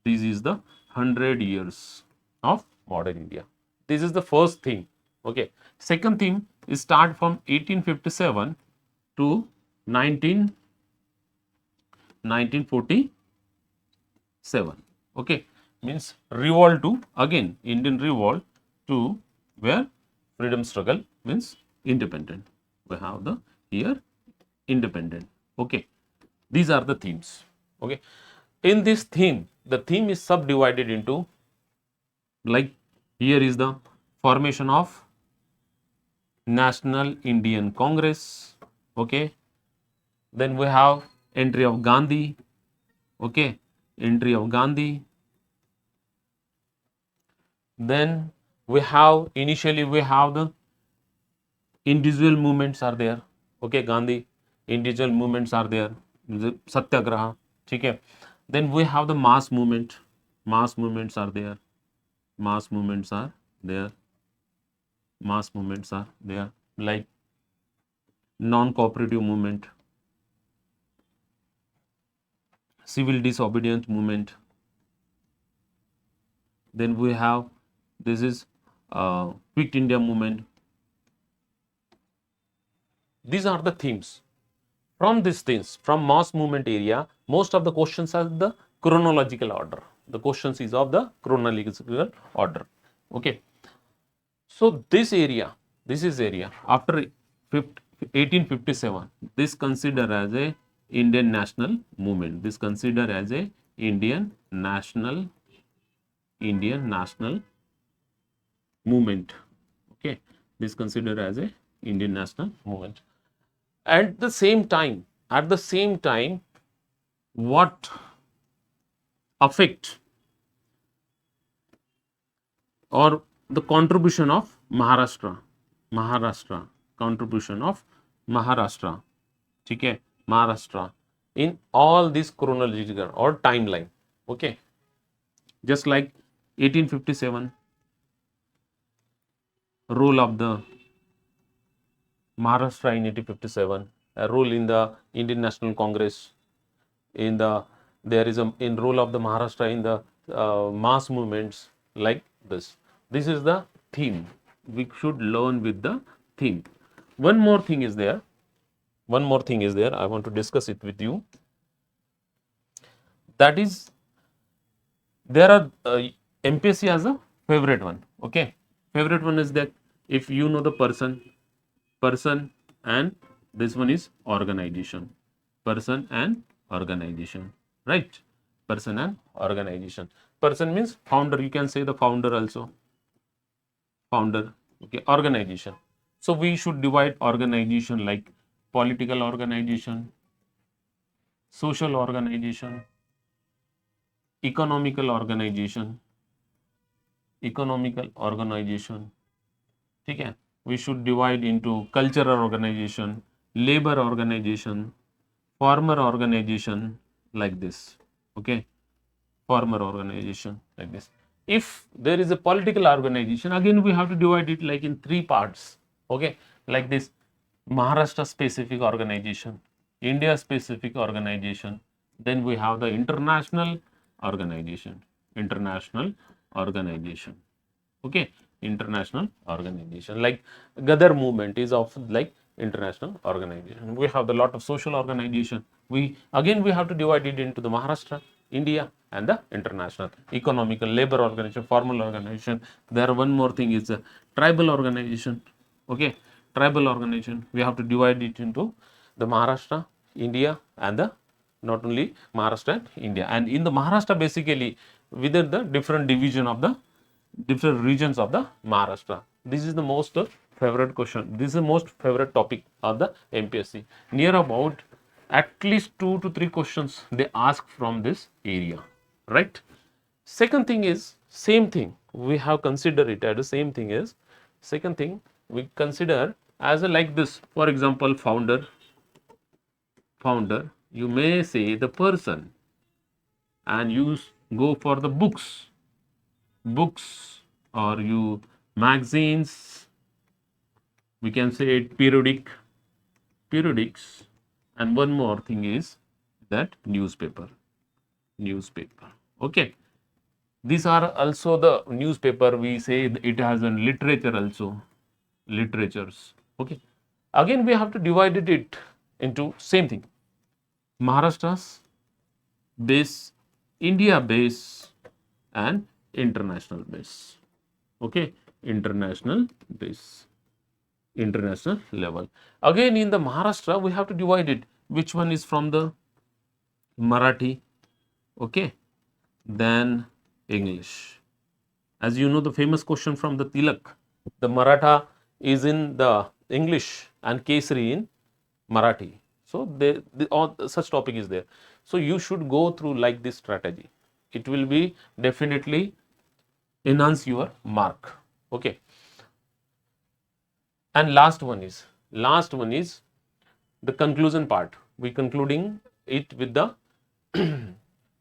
This is the 100 years of modern India. This is the first theme. Okay. Second theme is start from 1857 to 1947. Okay. Means revolt to, again, Indian revolt to where freedom struggle means independent. We have the here independent. Okay. These are the themes. Okay. In this theme, the theme is subdivided into, like, here is the formation of National Indian Congress. Okay. Then we have entry of Gandhi. Okay. Entry of Gandhi. Then we have, initially we have the individual movements are there. Okay, Gandhi, individual movements are there. Satyagraha. Okay. Then we have the mass movement. Mass movements are there. Mass movements are there. Mass movements are there. Like non-cooperative movement, civil disobedience movement. Then we have, this is Quit India movement. These are the themes. From these things, from mass movement area, most of the questions are the chronological order. The questions is of the chronological order. Okay. So this area, this is area after 1857. This considered as a Indian national movement. This considered as a Indian national movement. Okay. This considered as a Indian national movement. At the same time, what affect or the contribution of Maharashtra, contribution of Maharashtra, okay, Maharashtra in all this chronological or timeline. Okay, just like 1857, role of the Maharashtra in 1857, a role in the Indian National Congress, in the there is a in role of the Maharashtra in the mass movements, like this. This is the theme. We should learn with the theme. One more thing is there. One more thing is there. I want to discuss it with you. That is, there are MPSC as a favorite one. Okay, favorite one is that if you know the person, and this one is organization. Person and organization, right? Person and organization. Person means founder. You can say the founder also. Founder. Okay, organization. So we should divide organization like political organization, social organization, economical organization, ठीक है. We should divide into cultural organization, labor organization, farmer organization, like this. Okay, farmer organization like this. If there is a political organization, again we have to divide it like in 3 parts. Okay, like this: Maharashtra specific organization, India specific organization, then we have the international organization. Okay, international organization, like Gadar movement is of like international organization. We have the lot of social organization. We have to divide it into the Maharashtra, India, and the international. Economical, labor organization, formal organization. There one more thing is a tribal organization. Okay, tribal organization, we have to divide it into the Maharashtra, India, and the not only Maharashtra and India. And in the Maharashtra, basically within the different division of the different regions of the Maharashtra. This is the most favorite question. This is the most favorite topic of the MPSC. Near about at least 2 to 3 questions they ask from this area, right? Second thing is same thing. We have considered it as the same thing is second thing we consider as a like this. For example, founder, you may say the person, and you go for the books, or you magazines, we can say it periodics, and one more thing is that newspaper. Okay, these are also the newspaper, we say it has a literature also, literatures. Okay, again we have to divide it into same thing, Maharashtra's base, India base, and international base. Okay, international base, international level. Again in the Maharashtra we have to divide it, which one is from the Marathi, okay, then English. As you know, the famous question from the Tilak, the Maratha is in the English and Kesari in Marathi. So all such topic is there. So you should go through like this strategy. It will be definitely enhance your mark. Okay. And last one is the conclusion part. We concluding it with the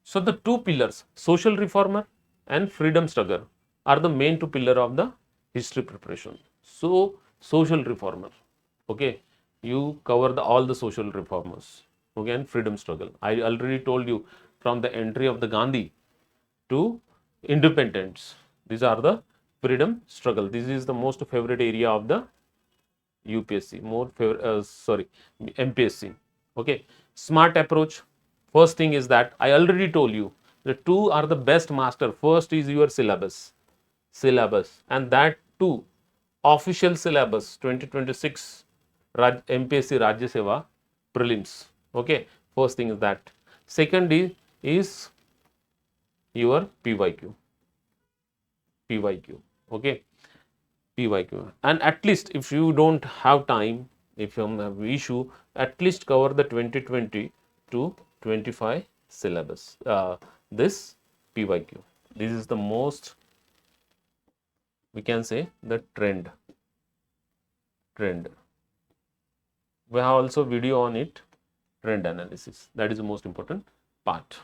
so the two pillars, social reformer and freedom struggle, are the main two pillar of the history preparation. So social reformer, okay, you cover all the social reformers, okay, and freedom struggle. I already told you from the entry of the Gandhi to independence. These are the freedom struggle. This is the most favorite area of the UPSC, MPSC. Okay, smart approach. First thing is that I already told you the two are the best master. First is your syllabus, and that too official syllabus 2026 MPSC Rajyaseva Prelims. Okay, first thing is that. Second is your PYQ. Okay, PYQ, and at least if you don't have time, if you have issue, at least cover the 2020 to 25 syllabus, this PYQ. This is the most, we can say, the trend. We have also video on it, trend analysis. That is the most important part.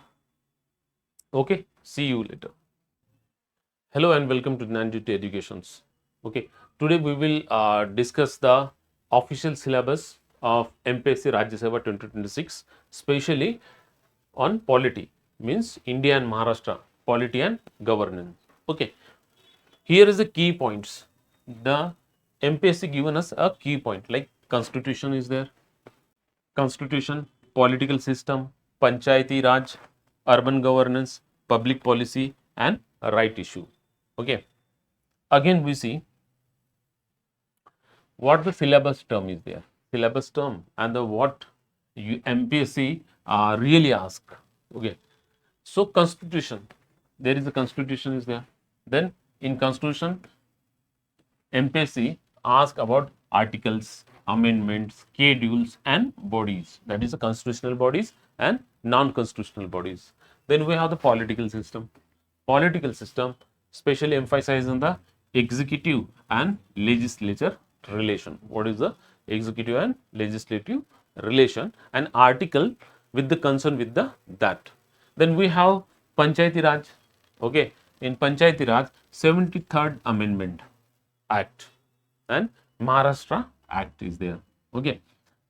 Okay, see you later. Hello and welcome to Dnyanjyoti Educations. Okay, today we will discuss the official syllabus of MPSC Rajyaseva 2026, especially on polity, means India and Maharashtra, polity and governance. Okay, here is the key points. The MPSC given us a key point like constitution is there, constitution, political system, panchayati raj, urban governance, public policy, and right issue. Okay, again we see what the syllabus term is there, syllabus term, and the what MPSC really ask. Okay, so constitution, there is a constitution is there. Then in constitution, MPSC ask about articles, amendments, schedules, and bodies. That is the constitutional bodies and non-constitutional bodies. Then we have the political system. Political system especially emphasize on the executive and legislature relation. What is the executive and legislative relation? An article with the concern with the that. Then we have Panchayati Raj. Okay, in Panchayati Raj, 73rd Amendment Act and Maharashtra Act is there. Okay,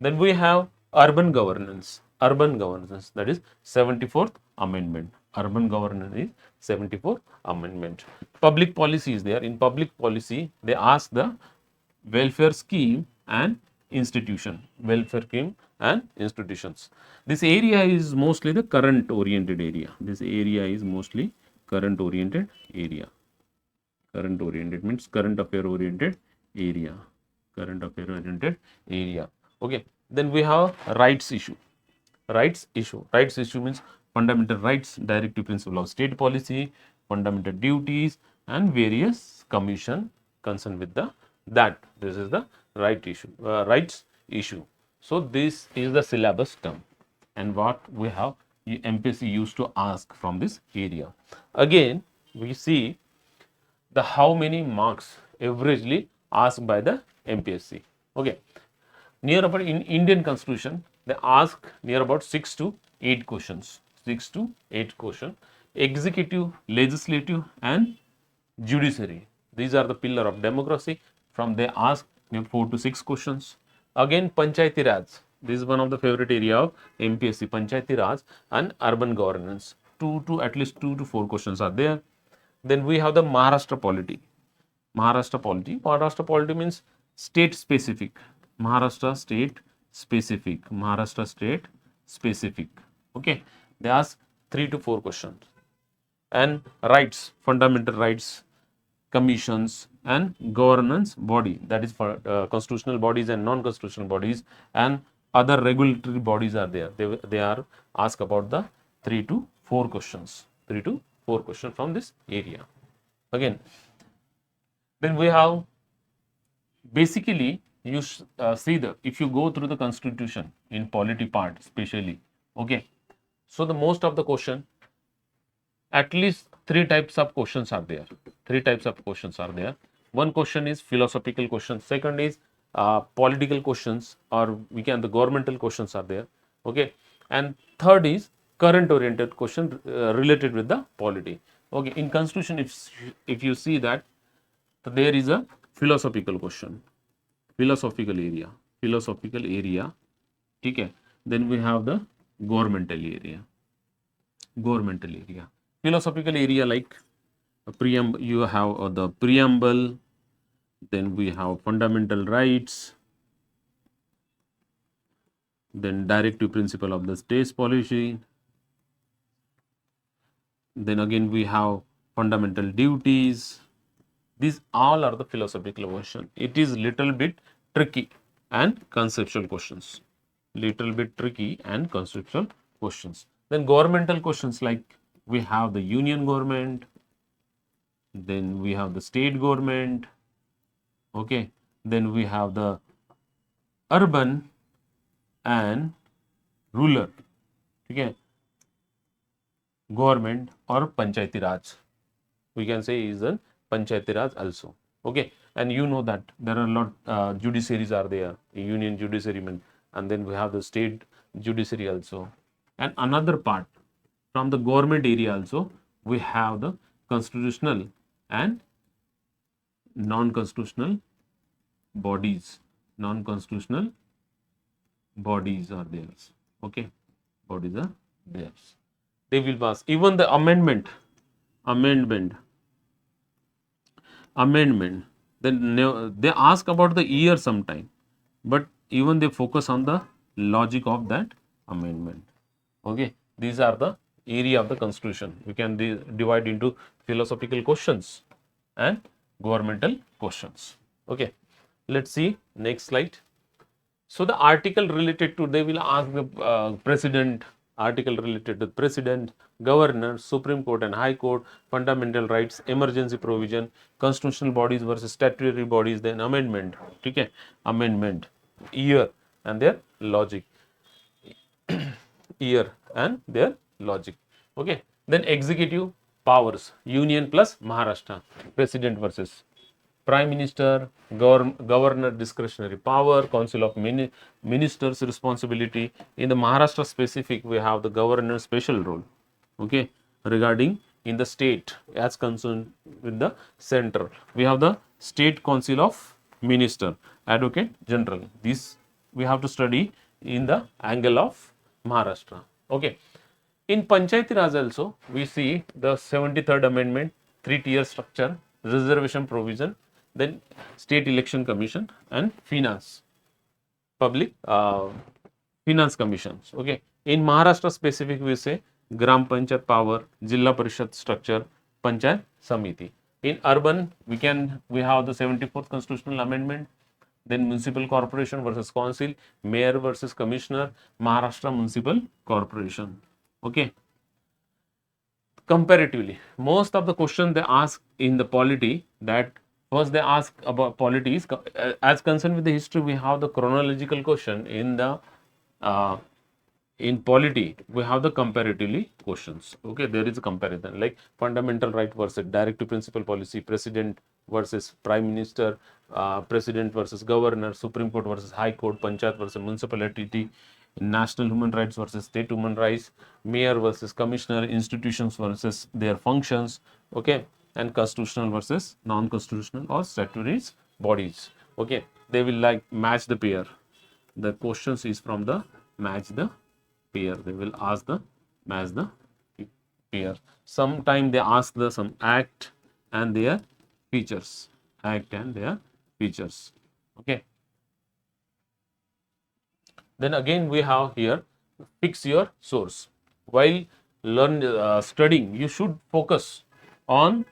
then we have urban governance. That is 74th Amendment. Urban governance is 74th Amendment. Public policy is there. In public policy, they ask the welfare scheme and institution. Welfare scheme and institutions. This area is mostly the current oriented area. This area is mostly current oriented area. Current oriented means current affair oriented area. Current affair oriented area. Okay. Then we have rights issue. Rights issue means fundamental rights, directive principle of state policy, fundamental duties, and various commission concerned with that. This is the rights issue. So this is the syllabus term, and what we have MPSC used to ask from this area. Again, we see the how many marks averagely asked by the MPSC. Okay. Near about in Indian Constitution, they ask near about 6 to 8 questions. 6 to 8 questions. Executive, legislative, and judiciary. These are the pillar of democracy. From they ask 4 to 6 questions. Again, Panchayati Raj. This is one of the favorite area of MPSC. Panchayati Raj and urban governance. At least 2 to 4 questions are there. Then we have the Maharashtra Polity. Maharashtra Polity means state specific. Maharashtra state specific. Maharashtra state specific. Okay. They ask 3 to 4 questions. And rights, fundamental rights, commissions, and governance body, that is for constitutional bodies and non-constitutional bodies, and other regulatory bodies are there. They are asked about the 3 to 4 questions. 3 to 4 questions from this area. Again, then we have basically you see the if you go through the constitution in polity part especially, okay, so the most of the question, at least 3 types of questions are there. 3 types of questions are there. One question is philosophical question. Second is political questions, or we can the governmental questions are there. Okay, and third is current oriented question related with the polity. Okay, in constitution, if you see that there is a philosophical question, philosophical area. Okay, then we have the governmental area. Philosophical area, like preamble, you have the preamble, then we have fundamental rights, then directive principle of the state policy, then again we have fundamental duties. These all are the philosophical question. It is little bit tricky and conceptual questions. Then governmental questions, like we have the union government, then we have the state government, okay, then we have the urban and rural, okay, government, or Panchayati Raj. We can say is a Panchayati Raj also. Okay, and you know that there are a lot judiciaries are there, union judiciary, and then we have the state judiciary also. And another part from the government area also, we have the constitutional and non-constitutional bodies. Non-constitutional bodies are theirs. Okay, bodies are theirs. They will pass. Even the amendment. Then they ask about the year sometime, but even they focus on the logic of that amendment. Okay, these are the area of the constitution. We can divide into philosophical questions and governmental questions. Okay, let's see next slide. So the article related to, they will ask the president, article related to president, governor, Supreme Court and High Court, fundamental rights, emergency provision, constitutional bodies versus statutory bodies, then amendment, okay, amendment, year and their logic, year and their logic, okay. Then executive powers, union plus Maharashtra, president versus prime minister, governor discretionary power, council of ministers responsibility. In the Maharashtra specific, we have the governor special role, okay, regarding in the state as concerned with the central. We have the state council of minister, advocate general. This we have to study in the angle of Maharashtra, okay. In Panchayati Raj also, we see the 73rd amendment, 3-tier structure, reservation provision, then state election commission and finance, public finance commissions, okay. In Maharashtra specific, we say gram panchayat power, jilla parishad structure, panchayat samiti. In urban, we have the 74th constitutional amendment, then municipal corporation versus council, mayor versus commissioner, Maharashtra municipal corporation, okay. Comparatively, most of the questions they ask in the polity, that first they ask about polities as concerned with the history. We have the chronological question. In the in polity, we have the comparatively questions, okay. There is a comparison, like fundamental right versus directive principal policy, president versus Prime Minister, President versus Governor, Supreme Court versus High Court, Panchayat versus Municipality, National Human Rights versus State Human Rights, Mayor versus Commissioner, institutions versus their functions, okay, and constitutional versus non-constitutional or statutory bodies. Okay, they will like match the pair. The questions is from the match the pair. They will ask the match the pair. Sometime they ask the some act and their features. Act and their features. Okay. Then again we have here fix your source. While studying, you should focus on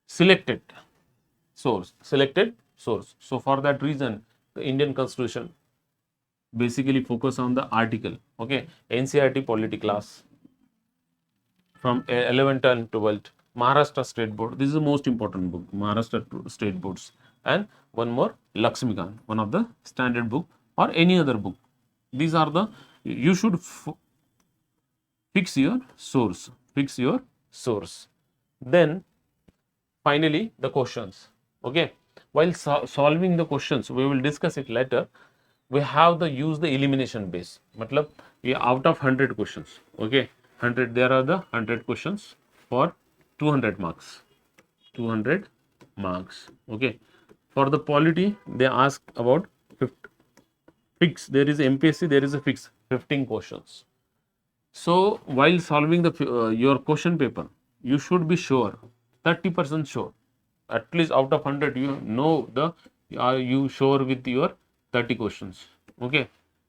selected source. Selected source. So for that reason, the Indian Constitution basically focus on the article. Okay, NCERT Polity class from 11th and 12th. Maharashtra State Board. This is the most important book. Maharashtra State Boards. And one more Lakshmikant, one of the standard book or any other book. These are the, you should fix your source. Fix your source. Then finally the questions. Okay. While solving the questions, we will discuss it later. We have the use the elimination base. Matlab, we out of 100 questions. Okay. 100, there are the 100 questions for 200 marks. 200 marks. Okay. For the polity, they ask about fix. There is MPSC, there is a fix 15 questions. So while solving the your question paper, you should be sure 30% sure. At least out of 100, you know the are you sure with your 30 questions. Okay.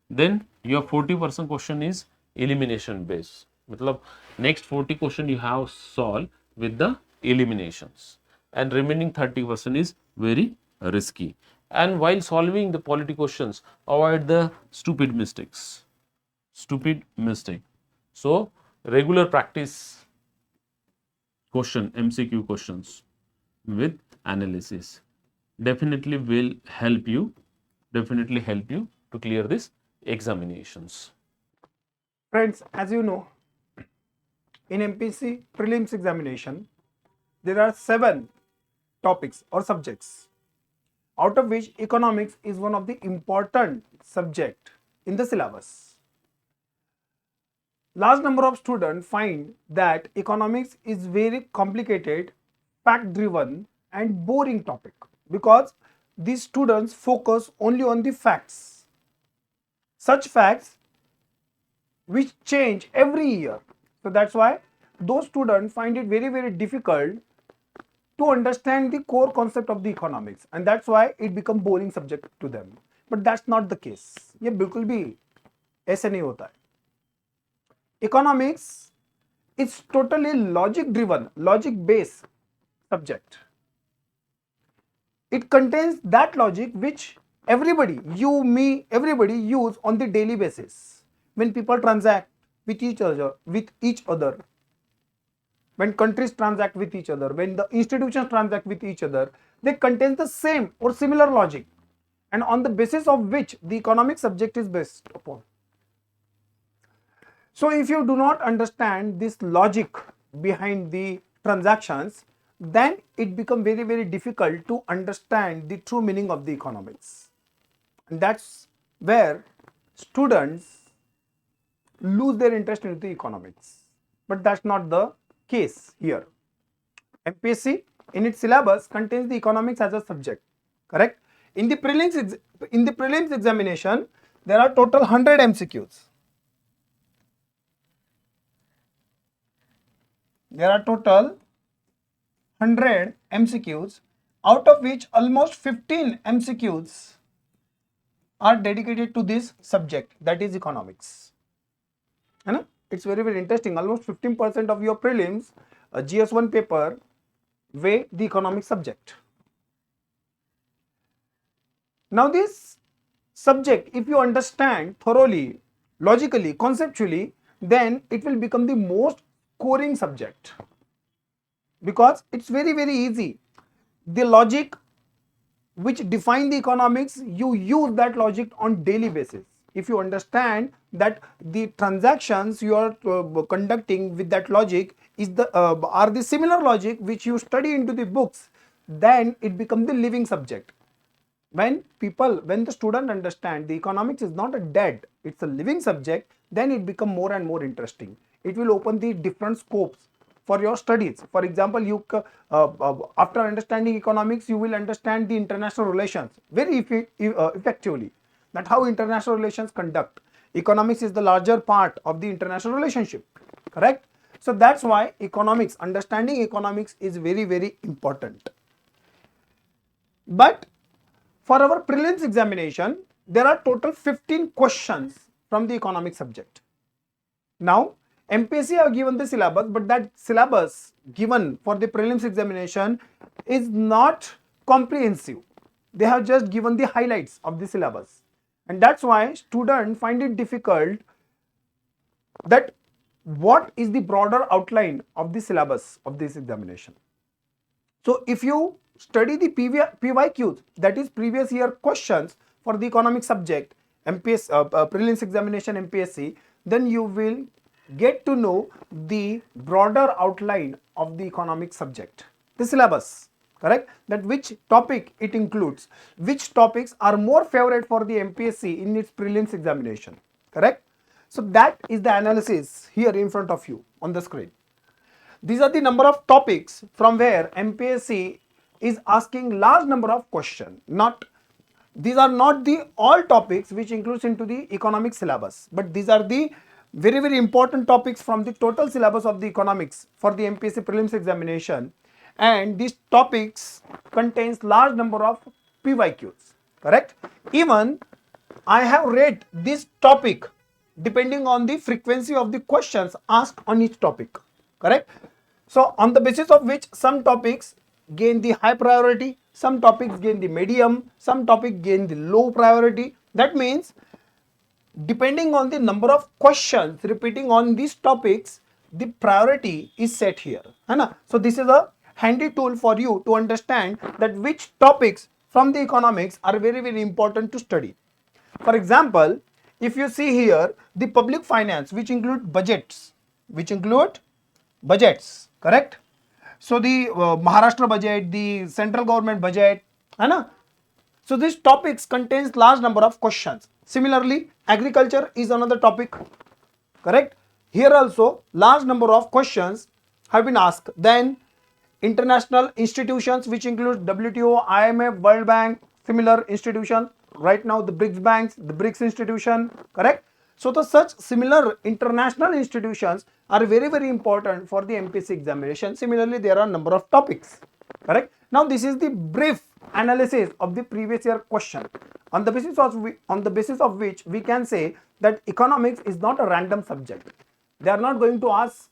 Then your 40% question is elimination based. Matlab, next 40 question you have solved with the eliminations, and remaining 30% is very risky. And while solving the polity questions, avoid the stupid mistakes. Stupid mistake. So regular practice question, MCQ questions with analysis definitely will help you. Definitely help you to clear these examinations. Friends, as you know, in MPSC Prelims examination, there are 7 topics or subjects, out of which economics is one of the important subject in the syllabus. Large number of students find that economics is very complicated, fact driven and boring topic, because these students focus only on the facts. Such facts which change every year. So that's why those students find it very difficult to understand the core concept of the economics, and that's why it become boring subject to them. But that's not the case. ये बिल्कुल भी ऐसे नहीं होता है. Economics is totally logic driven, logic based subject. It contains that logic which everybody, you, me, everybody use on the daily basis. When people transact with each other, when countries transact with each other, when the institutions transact with each other, they contain the same or similar logic, and on the basis of which the economic subject is based upon. So if you do not understand this logic behind the transactions, then it becomes very difficult to understand the true meaning of the economics. And that's where students lose their interest in the economics. But that's not the case here. MPSC in its syllabus contains the economics as a subject, correct? In the prelims examination, there are total 100 MCQs. There are total 100 MCQs, out of which almost 15 MCQs are dedicated to this subject, that is economics. It's very interesting. Almost 15% of your prelims GS1 paper weigh the economic subject. Now this subject, if you understand thoroughly, logically, conceptually, then it will become the most scoring subject, because it's very easy. The logic which define the economics, you use that logic on daily basis. If you understand that the transactions you are conducting with that logic is are the similar logic which you study into the books, then it becomes the living subject. When the student understand the economics is not a dead, it's a living subject, then it become more and more interesting. It will open the different scopes for your studies. For example, after understanding economics, you will understand the international relations very effectively, that how international relations conduct. Economics is the larger part of the international relationship, correct? So that's why understanding economics is very, very important. But for our prelims examination, there are total 15 questions from the economic subject. Now, MPSC have given the syllabus, but that syllabus given for the prelims examination is not comprehensive. They have just given the highlights of the syllabus. And that's why students find it difficult that what is the broader outline of the syllabus of this examination. So if you study the PYQs, that is previous year questions for the economic subject, prelims examination MPSC, then you will get to know the broader outline of the economic subject, the syllabus, correct? That which topic it includes, which topics are more favorite for the MPSC in its prelims examination, correct? So that is the analysis here in front of you on the screen. These are the number of topics from where MPSC is asking large number of questions. These are not the all topics which includes into the economic syllabus, but these are the very, very important topics from the total syllabus of the economics for the MPSC prelims examination, and these topics contains large number of PYQs, correct? Even I have read this topic depending on the frequency of the questions asked on each topic, correct? So on the basis of which some topics gain the high priority, some topics gain the medium, some topics gain the low priority. That means depending on the number of questions repeating on these topics, the priority is set here. So this is a handy tool for you to understand that which topics from the economics are very, very important to study. For example, if you see here the public finance, which include budgets, correct? So the Maharashtra budget, the central government budget, so these topics contains large number of questions. Similarly, agriculture is another topic, correct? Here also large number of questions have been asked. Then international institutions, which include WTO, IMF, World Bank, similar institutions. Right now the BRICS banks, the BRICS institution, correct? So the such similar international institutions are very, very important for the MPSC examination. Similarly, there are number of topics, correct? Now this is the brief analysis of the previous year question, on the basis of which we can say that economics is not a random subject. They are not going to ask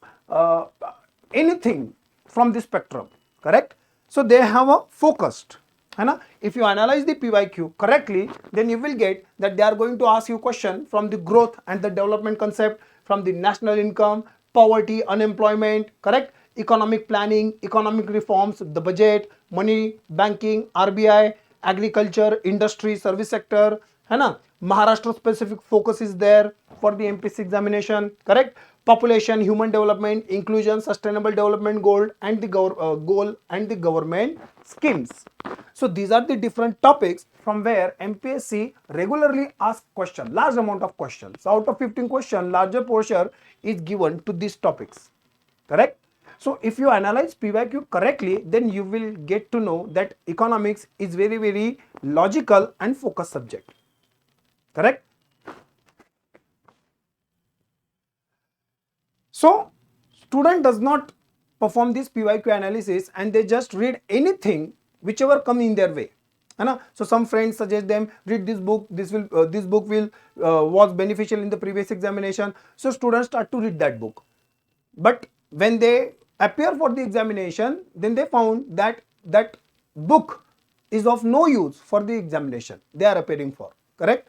anything from the spectrum, correct? So they have a focused. If you analyze the PYQ correctly, then you will get that they are going to ask you question from the growth and the development concept, from the national income, poverty, unemployment, correct? Economic planning, economic reforms, the budget, money, banking, RBI, agriculture, industry, service sector, Maharashtra specific focus is there for the MPSC examination, correct? Population, human development, inclusion, sustainable development goal, and the government schemes. So these are the different topics from where MPSC regularly asks questions, large amount of questions. So out of 15 questions, larger portion is given to these topics, correct? So if you analyze PYQ correctly, then you will get to know that economics is very, very logical and focused subject, correct? So student does not perform this PYQ analysis and they just read anything whichever come in their way. So some friends suggest them read this book. This book will was beneficial in the previous examination. So students start to read that book. But when they appear for the examination, then they found that that book is of no use for the examination they are appearing for, correct?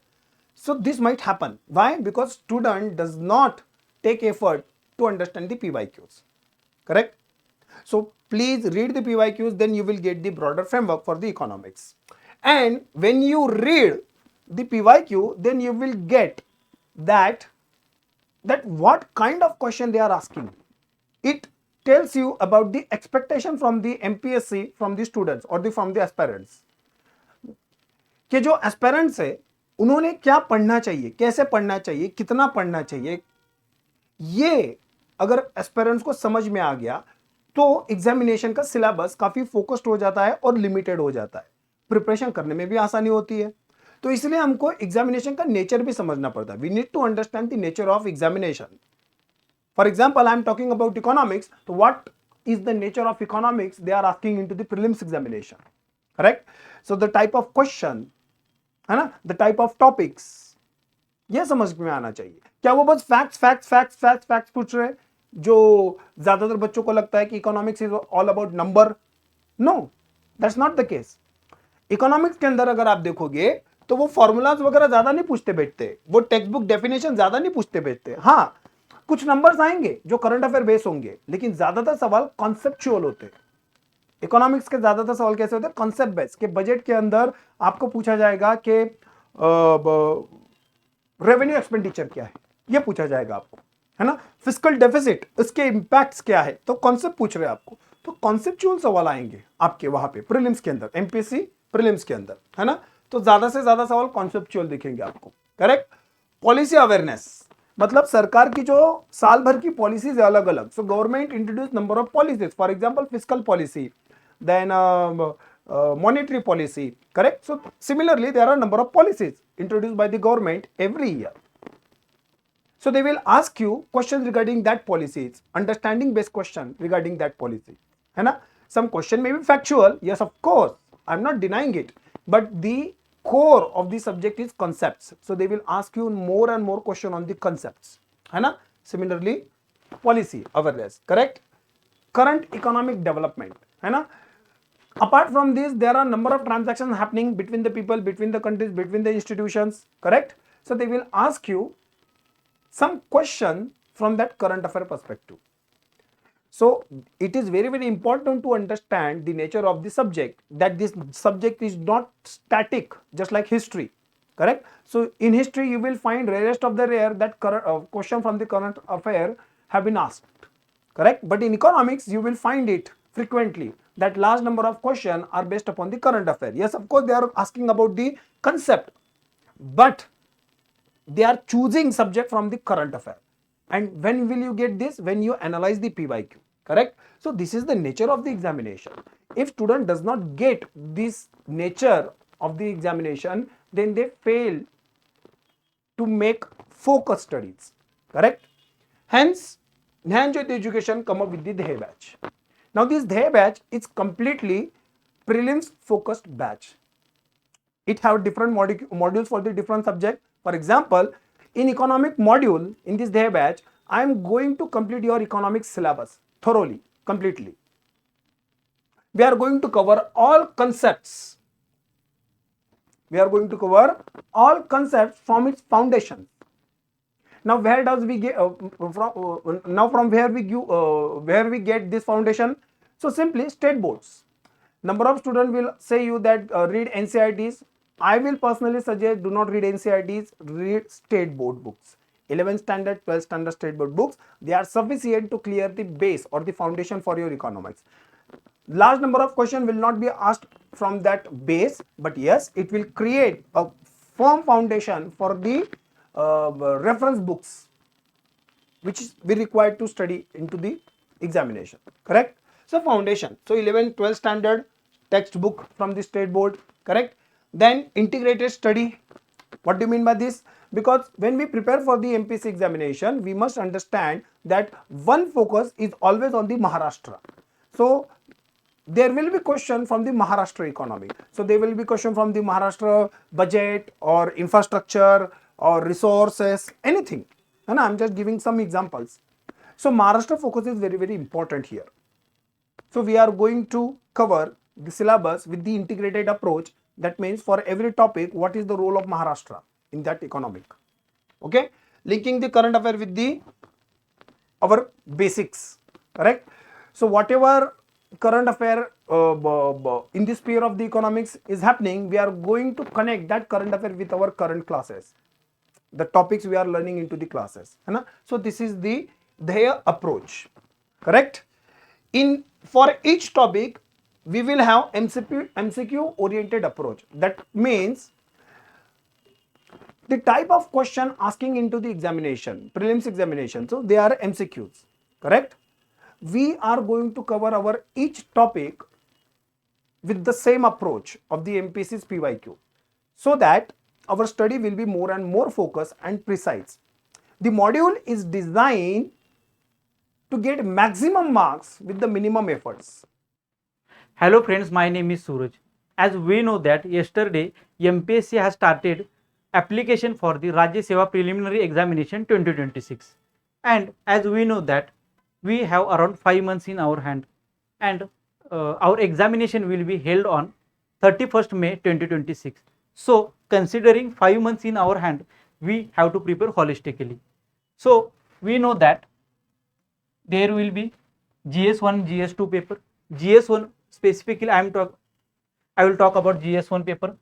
So this might happen. Why? Because student does not take effort to understand the PYQs, correct? So please read the PYQs, then you will get the broader framework for the economics. And when you read the PYQ, then you will get that what kind of question they are asking. It tells you about the expectation from the MPSC from the students or from the aspirants कि जो aspirants है उन्होंने क्या पढ़ना चाहिए, कैसे पढ़ना चाहिए, कितना पढ़ना चाहिए। ये अगर एस्पेरेंट्स को समझ में आ गया तो एग्जामिनेशन का सिलेबस काफी फोकस्ड हो जाता है और लिमिटेड हो जाता है, प्रिपरेशन करने में भी आसानी होती है। तो इसलिए हमको एग्जामिनेशन का नेचर भी समझना पड़ता है। We need to understand the nature of examination. For example, I am talking about economics. So what is the nature of economics they are asking into the prelims examination? Correct? So the type of question, है ना, the type of topics, ये समझ में आना चाहिए। क्या वो बस फैक्ट्स पूछ रहे हैं, जो ज्यादातर बच्चों को लगता है कि economics is all about number? No, that's not the case. Economics के अंदर अगर आप देखोगे तो वो फॉर्मूलाज वगैरह ज्यादा नहीं पूछते बैठते, वो टेक्स्ट बुक डेफिनेशन ज्यादा नहीं पूछते बैठते। हाँ, कुछ नंबर्स आएंगे जो करंट अफेयर बेस होंगे, लेकिन ज्यादातर सवाल कॉन्सेप्चुअल होते हैं। इकोनॉमिक्स के ज्यादातर सवाल कैसे होते हैं? कॉन्सेप्ट बेस के। बजट के अंदर आपको पूछा जाएगा कि रेवेन्यू एक्सपेंडिचर क्या है, ये पूछा जाएगा आपको, है ना। फिस्कल डेफिसिट, इसके इंपैक्ट्स क्या है, तो कॉन्सेप्ट पूछ रहे हैं आपको। तो कॉन्सेप्चुअल सवाल आएंगे आपके वहां पे प्रीलिम्स के अंदर, एमपीएससी प्रीलिम्स के अंदर, है ना। तो ज्यादा से ज्यादा सवाल कॉन्सेप्चुअल दिखेंगे आपको। करेक्ट। पॉलिसी अवेयरनेस, मतलब सरकार की जो साल भर की पॉलिसीज है अलग अलग। So government introduce number of policies, for example fiscal policy, then monetary policy. Correct. So similarly there are number of policies introduced by the government every year. So they will ask you questions regarding that policies, understanding based question regarding that policy, है ना। some question may be factual, yes of course, I'm not denying it, but the core of the subject is concepts. So they will ask you more and more question on the concepts, है ना। Similarly policy awareness, correct. current economic development, है ना। Apart from this, there are number of transactions happening between the people, between the countries, between the institutions, correct. So they will ask you some question from that current affair perspective. So it is very very important to understand the nature of the subject, that this subject is not static just like history, correct. So in history you will find rarest of the rare that question from the current affair have been asked, correct. But in economics you will find it frequently that large number of questions are based upon the current affair. Yes, of course they are asking about the concept, but they are choosing subject from the current affair. And when will you get this? When you analyze the PYQ, correct. So this is the nature of the examination. If student does not get this nature of the examination, then they fail to make focus studies, correct. Hence Dnyanjyoti education come up with the Dhey batch. Now this Dhey batch is completely prelims focused batch. It have different modules for the different subject. For example, in economic module in this Dhey batch, I am going to complete your economics syllabus thoroughly, completely. We are going to cover all concepts. We are going to cover all concepts from its foundation. Now where does we get from where we get this foundation? So simply state boards. Number of students will say you that read NCERTs. I will personally suggest do not read NCERTs, read state board books. 11th standard, 12th standard state board books, they are sufficient to clear the base or the foundation for your economics. Large number of questions will not be asked from that base, but yes, it will create a firm foundation for the reference books which is we required to study into the examination, correct. So foundation, so 11th 12th standard textbook from the state board, correct. Then integrated study. What do you mean by this? Because when we prepare for the MPSC examination, we must understand that one focus is always on the Maharashtra. So there will be question from the Maharashtra economy. So there will be question from the Maharashtra budget or infrastructure or resources, anything. And I'm just giving some examples. So Maharashtra focus is very very important here. So we are going to cover the syllabus with the integrated approach. That means for every topic, what is the role of Maharashtra in that economic? Okay, linking the current affair with the our basics, correct. So whatever current affair in the sphere of the economics is happening, we are going to connect that current affair with our current classes, the topics we are learning into the classes, है ना. So this is the their approach, correct. In for each topic, we will have MCQ oriented approach. That means the type of question asking into the examination, prelims examination. So they are MCQs, correct? We are going to cover our each topic with the same approach of the MPSC's PYQ, so that our study will be more and more focused and precise. The module is designed to get maximum marks with the minimum efforts. Hello friends, my name is Suraj. As we know that yesterday MPSC has started application for the Rajyaseva Preliminary Examination 2026, and as we know that we have around 5 months in our hand, and our examination will be held on 31st May 2026. So considering 5 months in our hand, we have to prepare holistically. So we know that there will be GS1, GS2 paper. GS1 specifically I will talk about GS1 paper.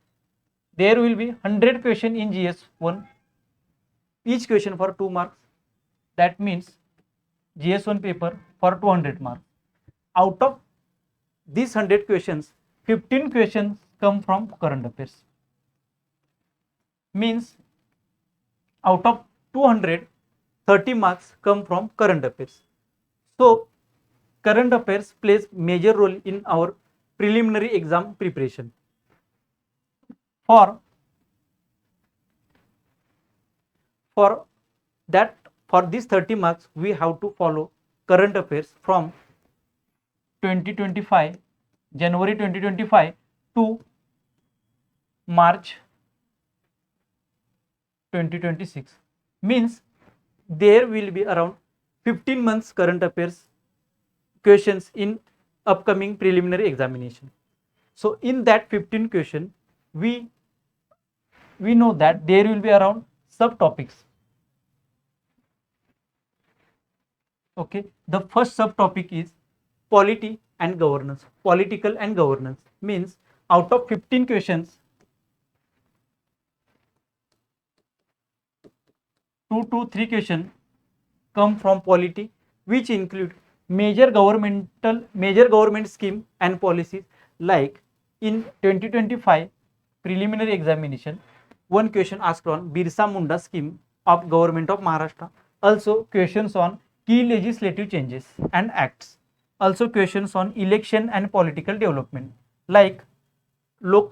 There will be 100 question in GS1, each question for 2 marks. That means GS1 paper for 200 marks. Out of these 100 questions, 15 questions come from current affairs. Means out of 200, 30 marks come from current affairs. So current affairs plays major role in our preliminary exam preparation. For that, for these 30 marks, we have to follow current affairs from 2025, January 2025 to March 2026. Means there will be around 15 months current affairs questions in upcoming preliminary examination. So in that 15 question, we know that there will be around subtopics. Okay, the first subtopic is polity and governance. Political and governance means out of 15 questions, 2 to 3 questions come from polity, which include major government scheme and policies. Like in 2025 preliminary examination, one question asked on Birsa Munda scheme of government of Maharashtra. Also questions on key legislative changes and acts. Also questions on election and political development, like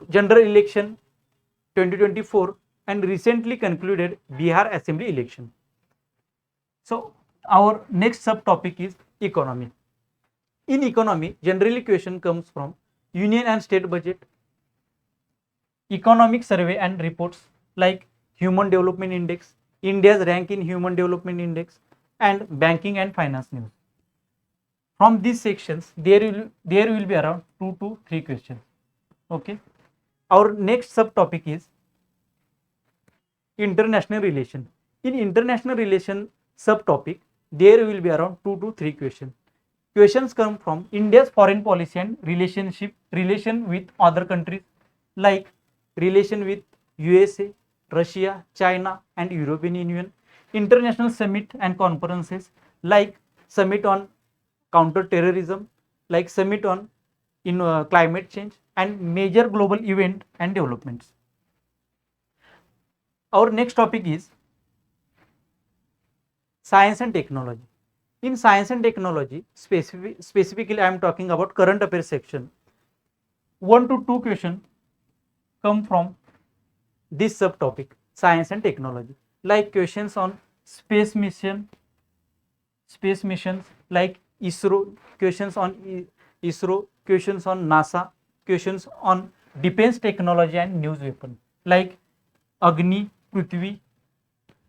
general election 2024 and recently concluded Bihar Assembly election. So our next subtopic is economy. In economy, generally question comes from union and state budget, economic survey and reports like Human Development Index, India's rank in Human Development Index, and banking and finance news. From these sections, there will be around 2 to 3 questions. Okay. Our next subtopic is international relation. In international relation subtopic, there will be around 2 to 3 questions. Questions come from India's foreign policy and relation with other countries, like relation with USA, Russia, China, and European Union. International summit and conferences, like summit on counter-terrorism, like summit on climate change, and major global event and developments. Our next topic is science and technology. In science and technology, specifically I am talking about current affairs section. 1 to 2 questions come from this subtopic, science and technology, like questions on space missions like ISRO, questions on ISRO, questions on NASA, questions on defense technology and news weapon, like Agni, Prithvi,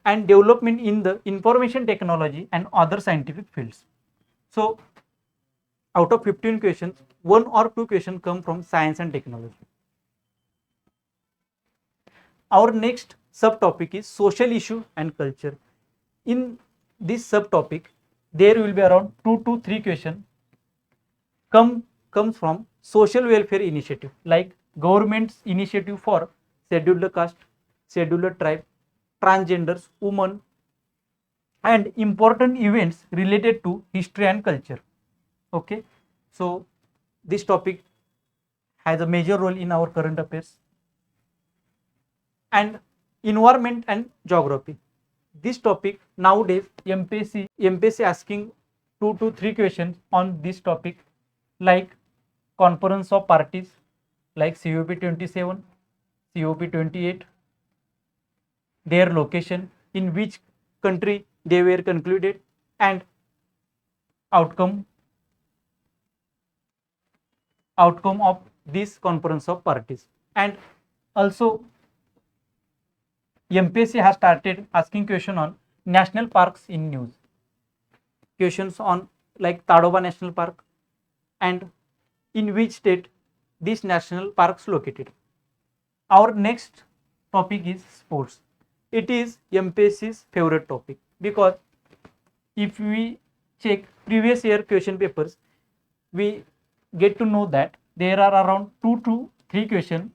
and development in the information technology and other scientific fields. So out of 15 questions, 1 or 2 questions come from science and technology. Our next subtopic is social issue and culture. In this subtopic, there will be around 2 to 3 questions comes from social welfare initiative, like government's initiative for scheduled caste, scheduled tribe, transgenders, women, and important events related to history and culture. Okay, So this topic has a major role in our current affairs. And environment and geography. This topic nowadays MPSC asking 2 to 3 questions on this topic, like conference of parties, like COP 27, COP 28, their location, in which country they were concluded, and outcome of this conference of parties. And also MPSC has started asking question on national parks in news. Questions on like Tadoba National Park, and in which state this national parks located. Our next topic is sports. It is MPSC's favorite topic, because if we check previous year question papers, we get to know that there are around 2 to 3 questions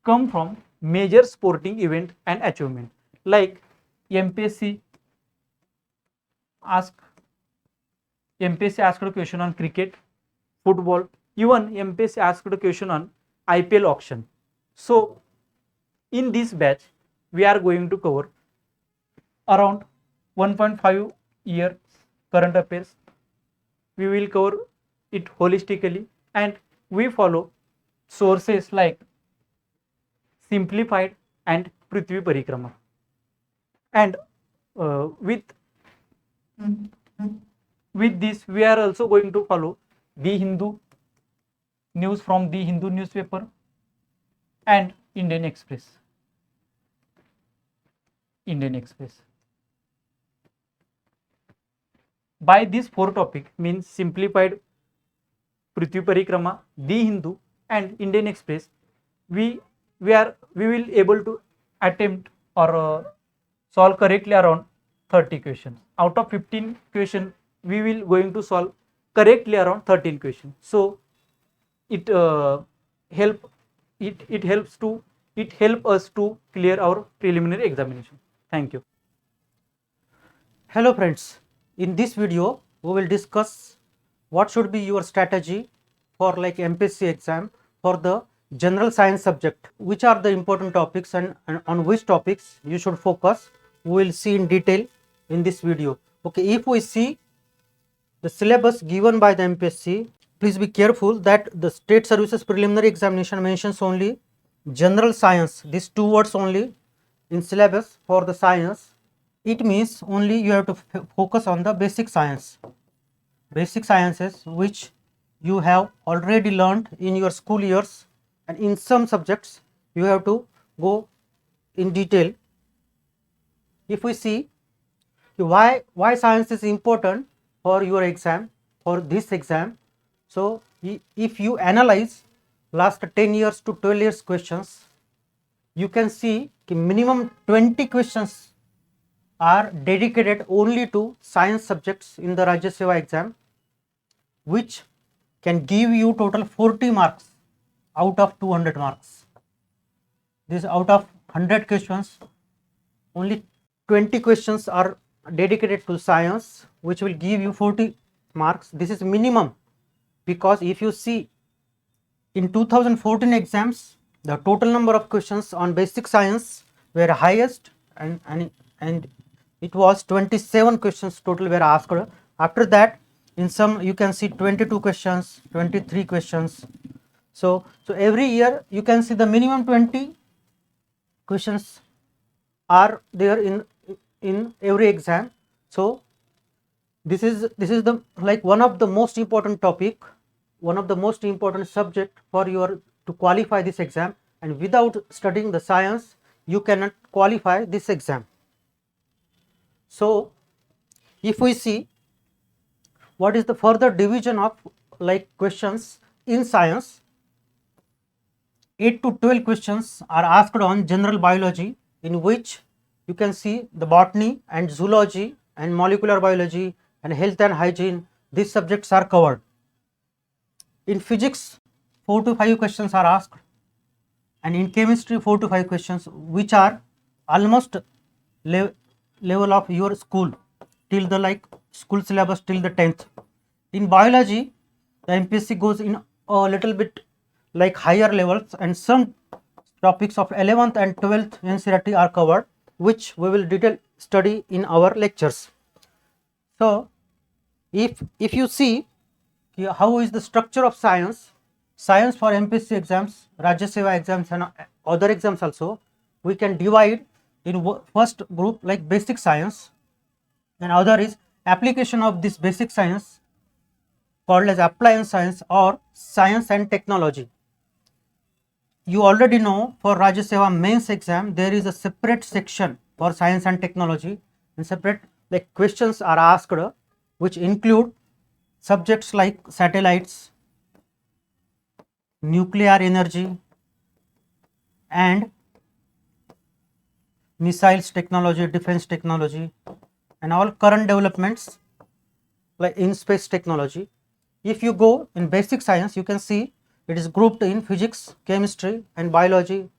come from major sporting event and achievement, like MPSC asked a question on cricket, football, even MPSC asked a question on IPL auction. So in this batch we are going to cover around 1.5 years current affairs. We will cover it holistically, and we follow sources like simplified and Prithvi Parikrama. And with this we are also going to follow The Hindu, news from The Hindu newspaper, and Indian Express. By these 4 topics, means simplified, Prithvi Parikrama, The Hindu, and Indian Express, we will able to attempt or solve correctly around 30 questions. Out of 15 questions, we will going to solve correctly around 13 questions. So it helps us to clear our preliminary examination. Thank you. Hello friends, in this video we will discuss what should be your strategy for like MPSC exam for the general science subject, which are the important topics and on which topics you should focus. We will see in detail in this video. Okay, if we see the syllabus given by the MPSC, please be careful that the state services preliminary examination mentions only general science, these 2 words only in syllabus for the science. It means only you have to focus on the basic sciences which you have already learned in your school years, and in some subjects you have to go in detail. If we see why science is important for your exam, for this exam, so if you analyze last 10 years to 12 years questions, you can see minimum 20 questions are dedicated only to science subjects in the Rajyaseva exam, which can give you total 40 marks out of 200 marks. This out of 100 questions, only 20 questions are dedicated to science, which will give you 40 marks. This is minimum, because if you see in 2014 exams, the total number of questions on basic science were highest, and it was 27 questions total were asked. After that, in some you can see 22 questions, 23 questions. So every year you can see the minimum 20 questions are there in every exam. So this is the like one of the most important topic, one of the most important subject for your to qualify this exam, and without studying the science you cannot qualify this exam. So if we see what is the further division of like questions in science, 8 to 12 questions are asked on general biology, in which you can see the botany and zoology and molecular biology and health and hygiene, these subjects are covered. In physics 4 to 5 questions are asked, and in chemistry 4 to 5 questions, which are almost level of your school till the like school syllabus till the 10th. In biology the MPSC goes in a little bit like higher levels, and some topics of 11th and 12th NCERT are covered, which we will detail study in our lectures. So, if you see here, how is the structure of science for MPSC exams, Rajyaseva exams and other exams also, we can divide in first group like basic science, and other is application of this basic science called as appliance science or science and technology. You already know for Rajyaseva mains exam there is a separate section for science and technology, and separate like questions are asked which include subjects like satellites, nuclear energy and missiles technology, defense technology and all current developments like in space technology. If you go in basic science, you can see it is grouped in physics, chemistry and biology,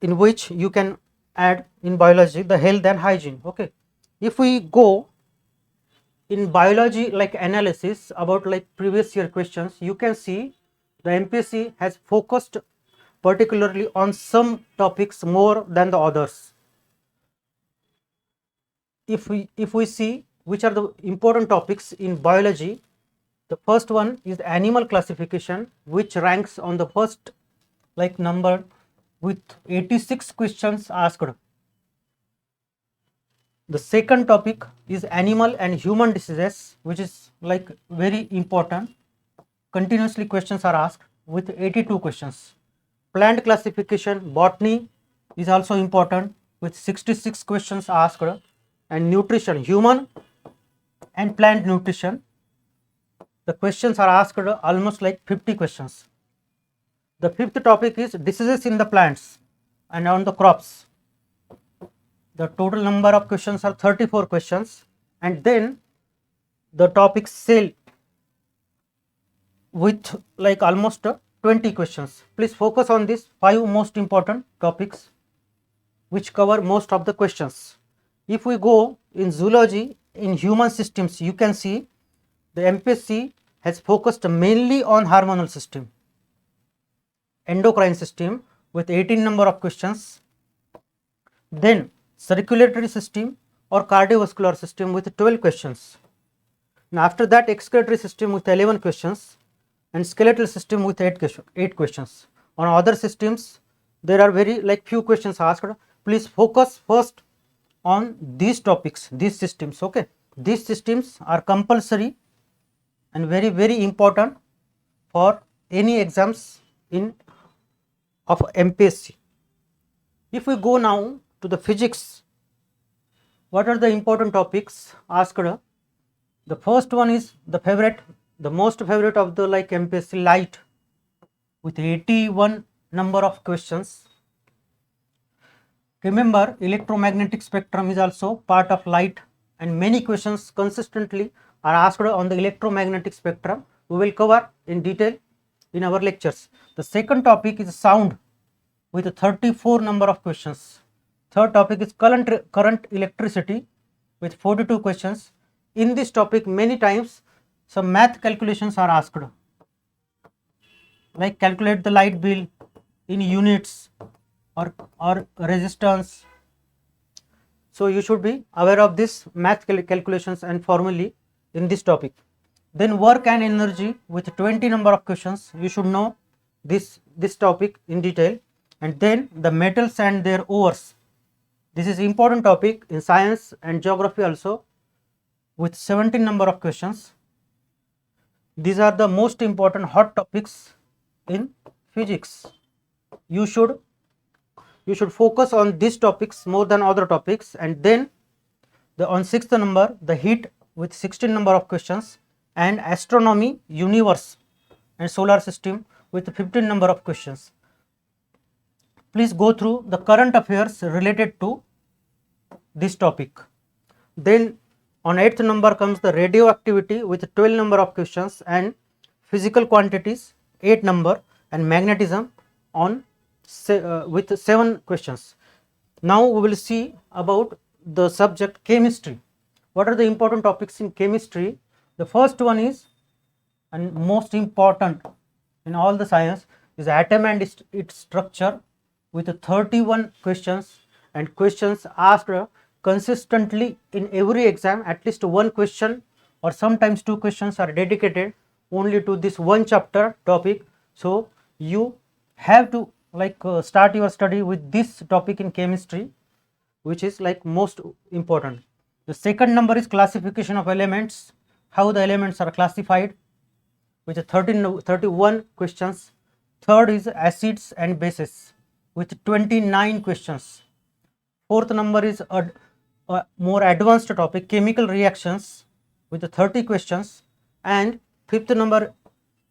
in which you can add in biology the health and hygiene. Okay. If we go in biology like analysis about like previous year questions, you can see the MPSC has focused particularly on some topics more than the others. If we see which are the important topics in biology, the first one is animal classification, which ranks on the first like number with 86 questions asked. The second topic is animal and human diseases, which is like very important. Continuously questions are asked with 82 questions. Plant classification, botany is also important with 66 questions asked, and nutrition, human and plant nutrition, the questions are asked almost like 50 questions. The fifth topic is diseases in the plants and on the crops. The total number of questions are 34 questions, and then the topic cell with like almost 20 questions. Please focus on these 5 most important topics which cover most of the questions. If we go in zoology, in human systems, you can see the MPSC has focused mainly on hormonal system, endocrine system with 18 number of questions, then circulatory system or cardiovascular system with 12 questions. Now after that, excretory system with 11 questions and skeletal system with 8 questions. On other systems there are very like few questions asked. Please focus first on these topics, these systems. Okay, these systems are compulsory and very important for any exams in of MPSC. If we go now to the physics, what are the important topics asked? The first one is the most favorite of the like MPSC, light, with 81 number of questions. Remember, electromagnetic spectrum is also part of light, and many questions consistently are asked on the electromagnetic spectrum. We will cover in detail in our lectures. The second topic is sound with 34 number of questions. Third topic is current electricity with 42 questions. In this topic many times some math calculations are asked, like calculate the light bill in units or resistance. So you should be aware of this math calculations and formulae in this topic. Then work and energy with 20 number of questions. You should know this topic in detail. And then the metals and their ores. This is important topic in science and geography also, with 17 number of questions. These are the most important hot topics in physics. You should focus on these topics more than other topics. And then on 6th number, the heat with 16 number of questions, and astronomy, universe and solar system with 15 number of questions. Please go through the current affairs related to this topic. Then on 8th number comes the radioactivity with 12 number of questions, and physical quantities 8 number, and magnetism on with 7 questions. Now we will see about the subject chemistry. What are the important topics in chemistry? The first one is and most important in all the science is atom and its structure, with 31 questions, and questions asked consistently in every exam. At least one question or sometimes two questions are dedicated only to this one chapter topic. So you have to start your study with this topic in chemistry, which is like most important. The second number is classification of elements, how the elements are classified, with 31 questions. Third is acids and bases with 29 questions. Fourth number is a more advanced topic, chemical reactions, with 30 questions. And fifth number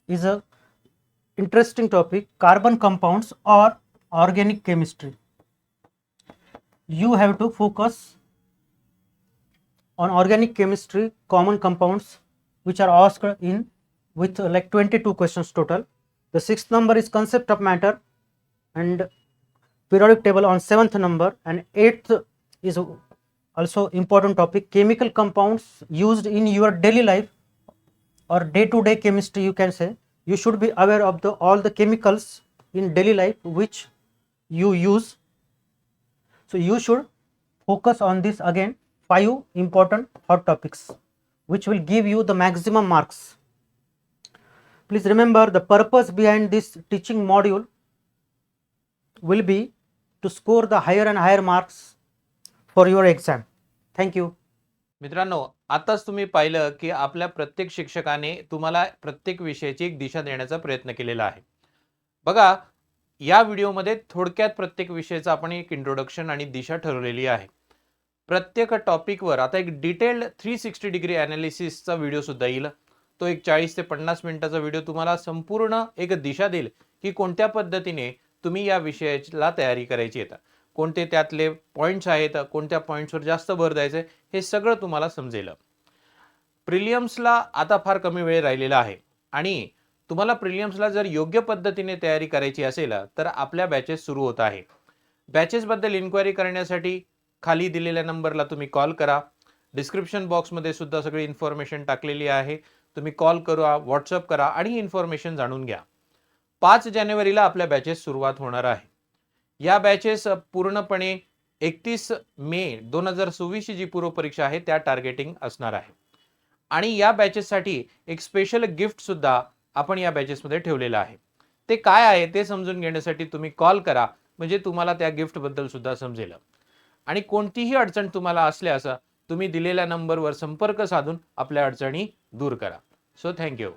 is a interesting topic, carbon compounds or organic chemistry. You have to focus on organic chemistry, common compounds, which are asked in with like 22 questions total. The sixth number is concept of matter and periodic table on seventh number. And eighth is also important topic, chemical compounds used in your daily life or day-to-day chemistry, you can say. You should be aware of all the chemicals in daily life which you use. So you should focus on this again, 5 important hot topics which will give you the maximum marks. Please remember, the purpose behind this teaching module will be to score the higher and higher marks for your exam. Thank you. मित्रांनो, आताच तुम्ही पाहिलं की आपल्या प्रत्येक शिक्षकाने तुम्हाला प्रत्येक विषयाची एक दिशा देण्याचा प्रयत्न केलेला आहे. बघा, या व्हिडिओमध्ये थोडक्यात प्रत्येक विषयाचा आपण एक इंट्रोडक्शन आणि दिशा ठरवलेली आहे. प्रत्येक टॉपिकवर आता एक डिटेल्ड 360 डिग्री ॲनालिसिसचा व्हिडिओ सुद्धा येईल. तो एक 40 ते 50 मिनिटाचा व्हिडिओ तुम्हाला संपूर्ण एक दिशा देईल की कोणत्या पद्धतीने तुम्ही या विषयाला तयारी करायची आहे, कोणते त्यातले पॉईंट्स आहेत, कोणत्या पॉईंट्सवर जास्त भर द्यायचं आहे, हे सगळं तुम्हाला समजेल. प्रिलियम्सला आता फार कमी वेळ राहिलेला आहे आणि तुम्हाला प्रिलियम्सला जर योग्य पद्धतीने तयारी करायची असेल तर आपल्या बॅचेस सुरू होत आहे. बॅचेसबद्दल इन्क्वायरी करण्यासाठी खाली दिलेल्या नंबरला तुम्ही कॉल करा. डिस्क्रिप्शन बॉक्समध्ये सुद्धा सगळी इन्फॉर्मेशन टाकलेली आहे. तुम्ही कॉल करा, व्हॉट्सअप करा आणि इन्फॉर्मेशन जाणून घ्या. 5 जानेवारीला आपल्या बॅचेस सुरुवात होणार आहे. या बॅचेस पूर्णपणे 31 मे 2024 जी पूर्व परीक्षा आहे त्या टार्गेटिंग असणार आहे. आणि या बॅचेससाठी एक स्पेशल गिफ्ट सुद्धा आपण या बॅचेसमध्ये ठेवलेलं आहे. ते काय आहे ते समजून घेण्यासाठी तुम्ही कॉल करा, म्हणजे तुम्हाला त्या गिफ्टबद्दल सुद्धा समजेल. आणि कोणतीही अडचण तुम्हाला असल्यास तुम्ही दिलेल्या नंबरवर संपर्क साधून आपल्या अडचणी दूर करा. So thank you.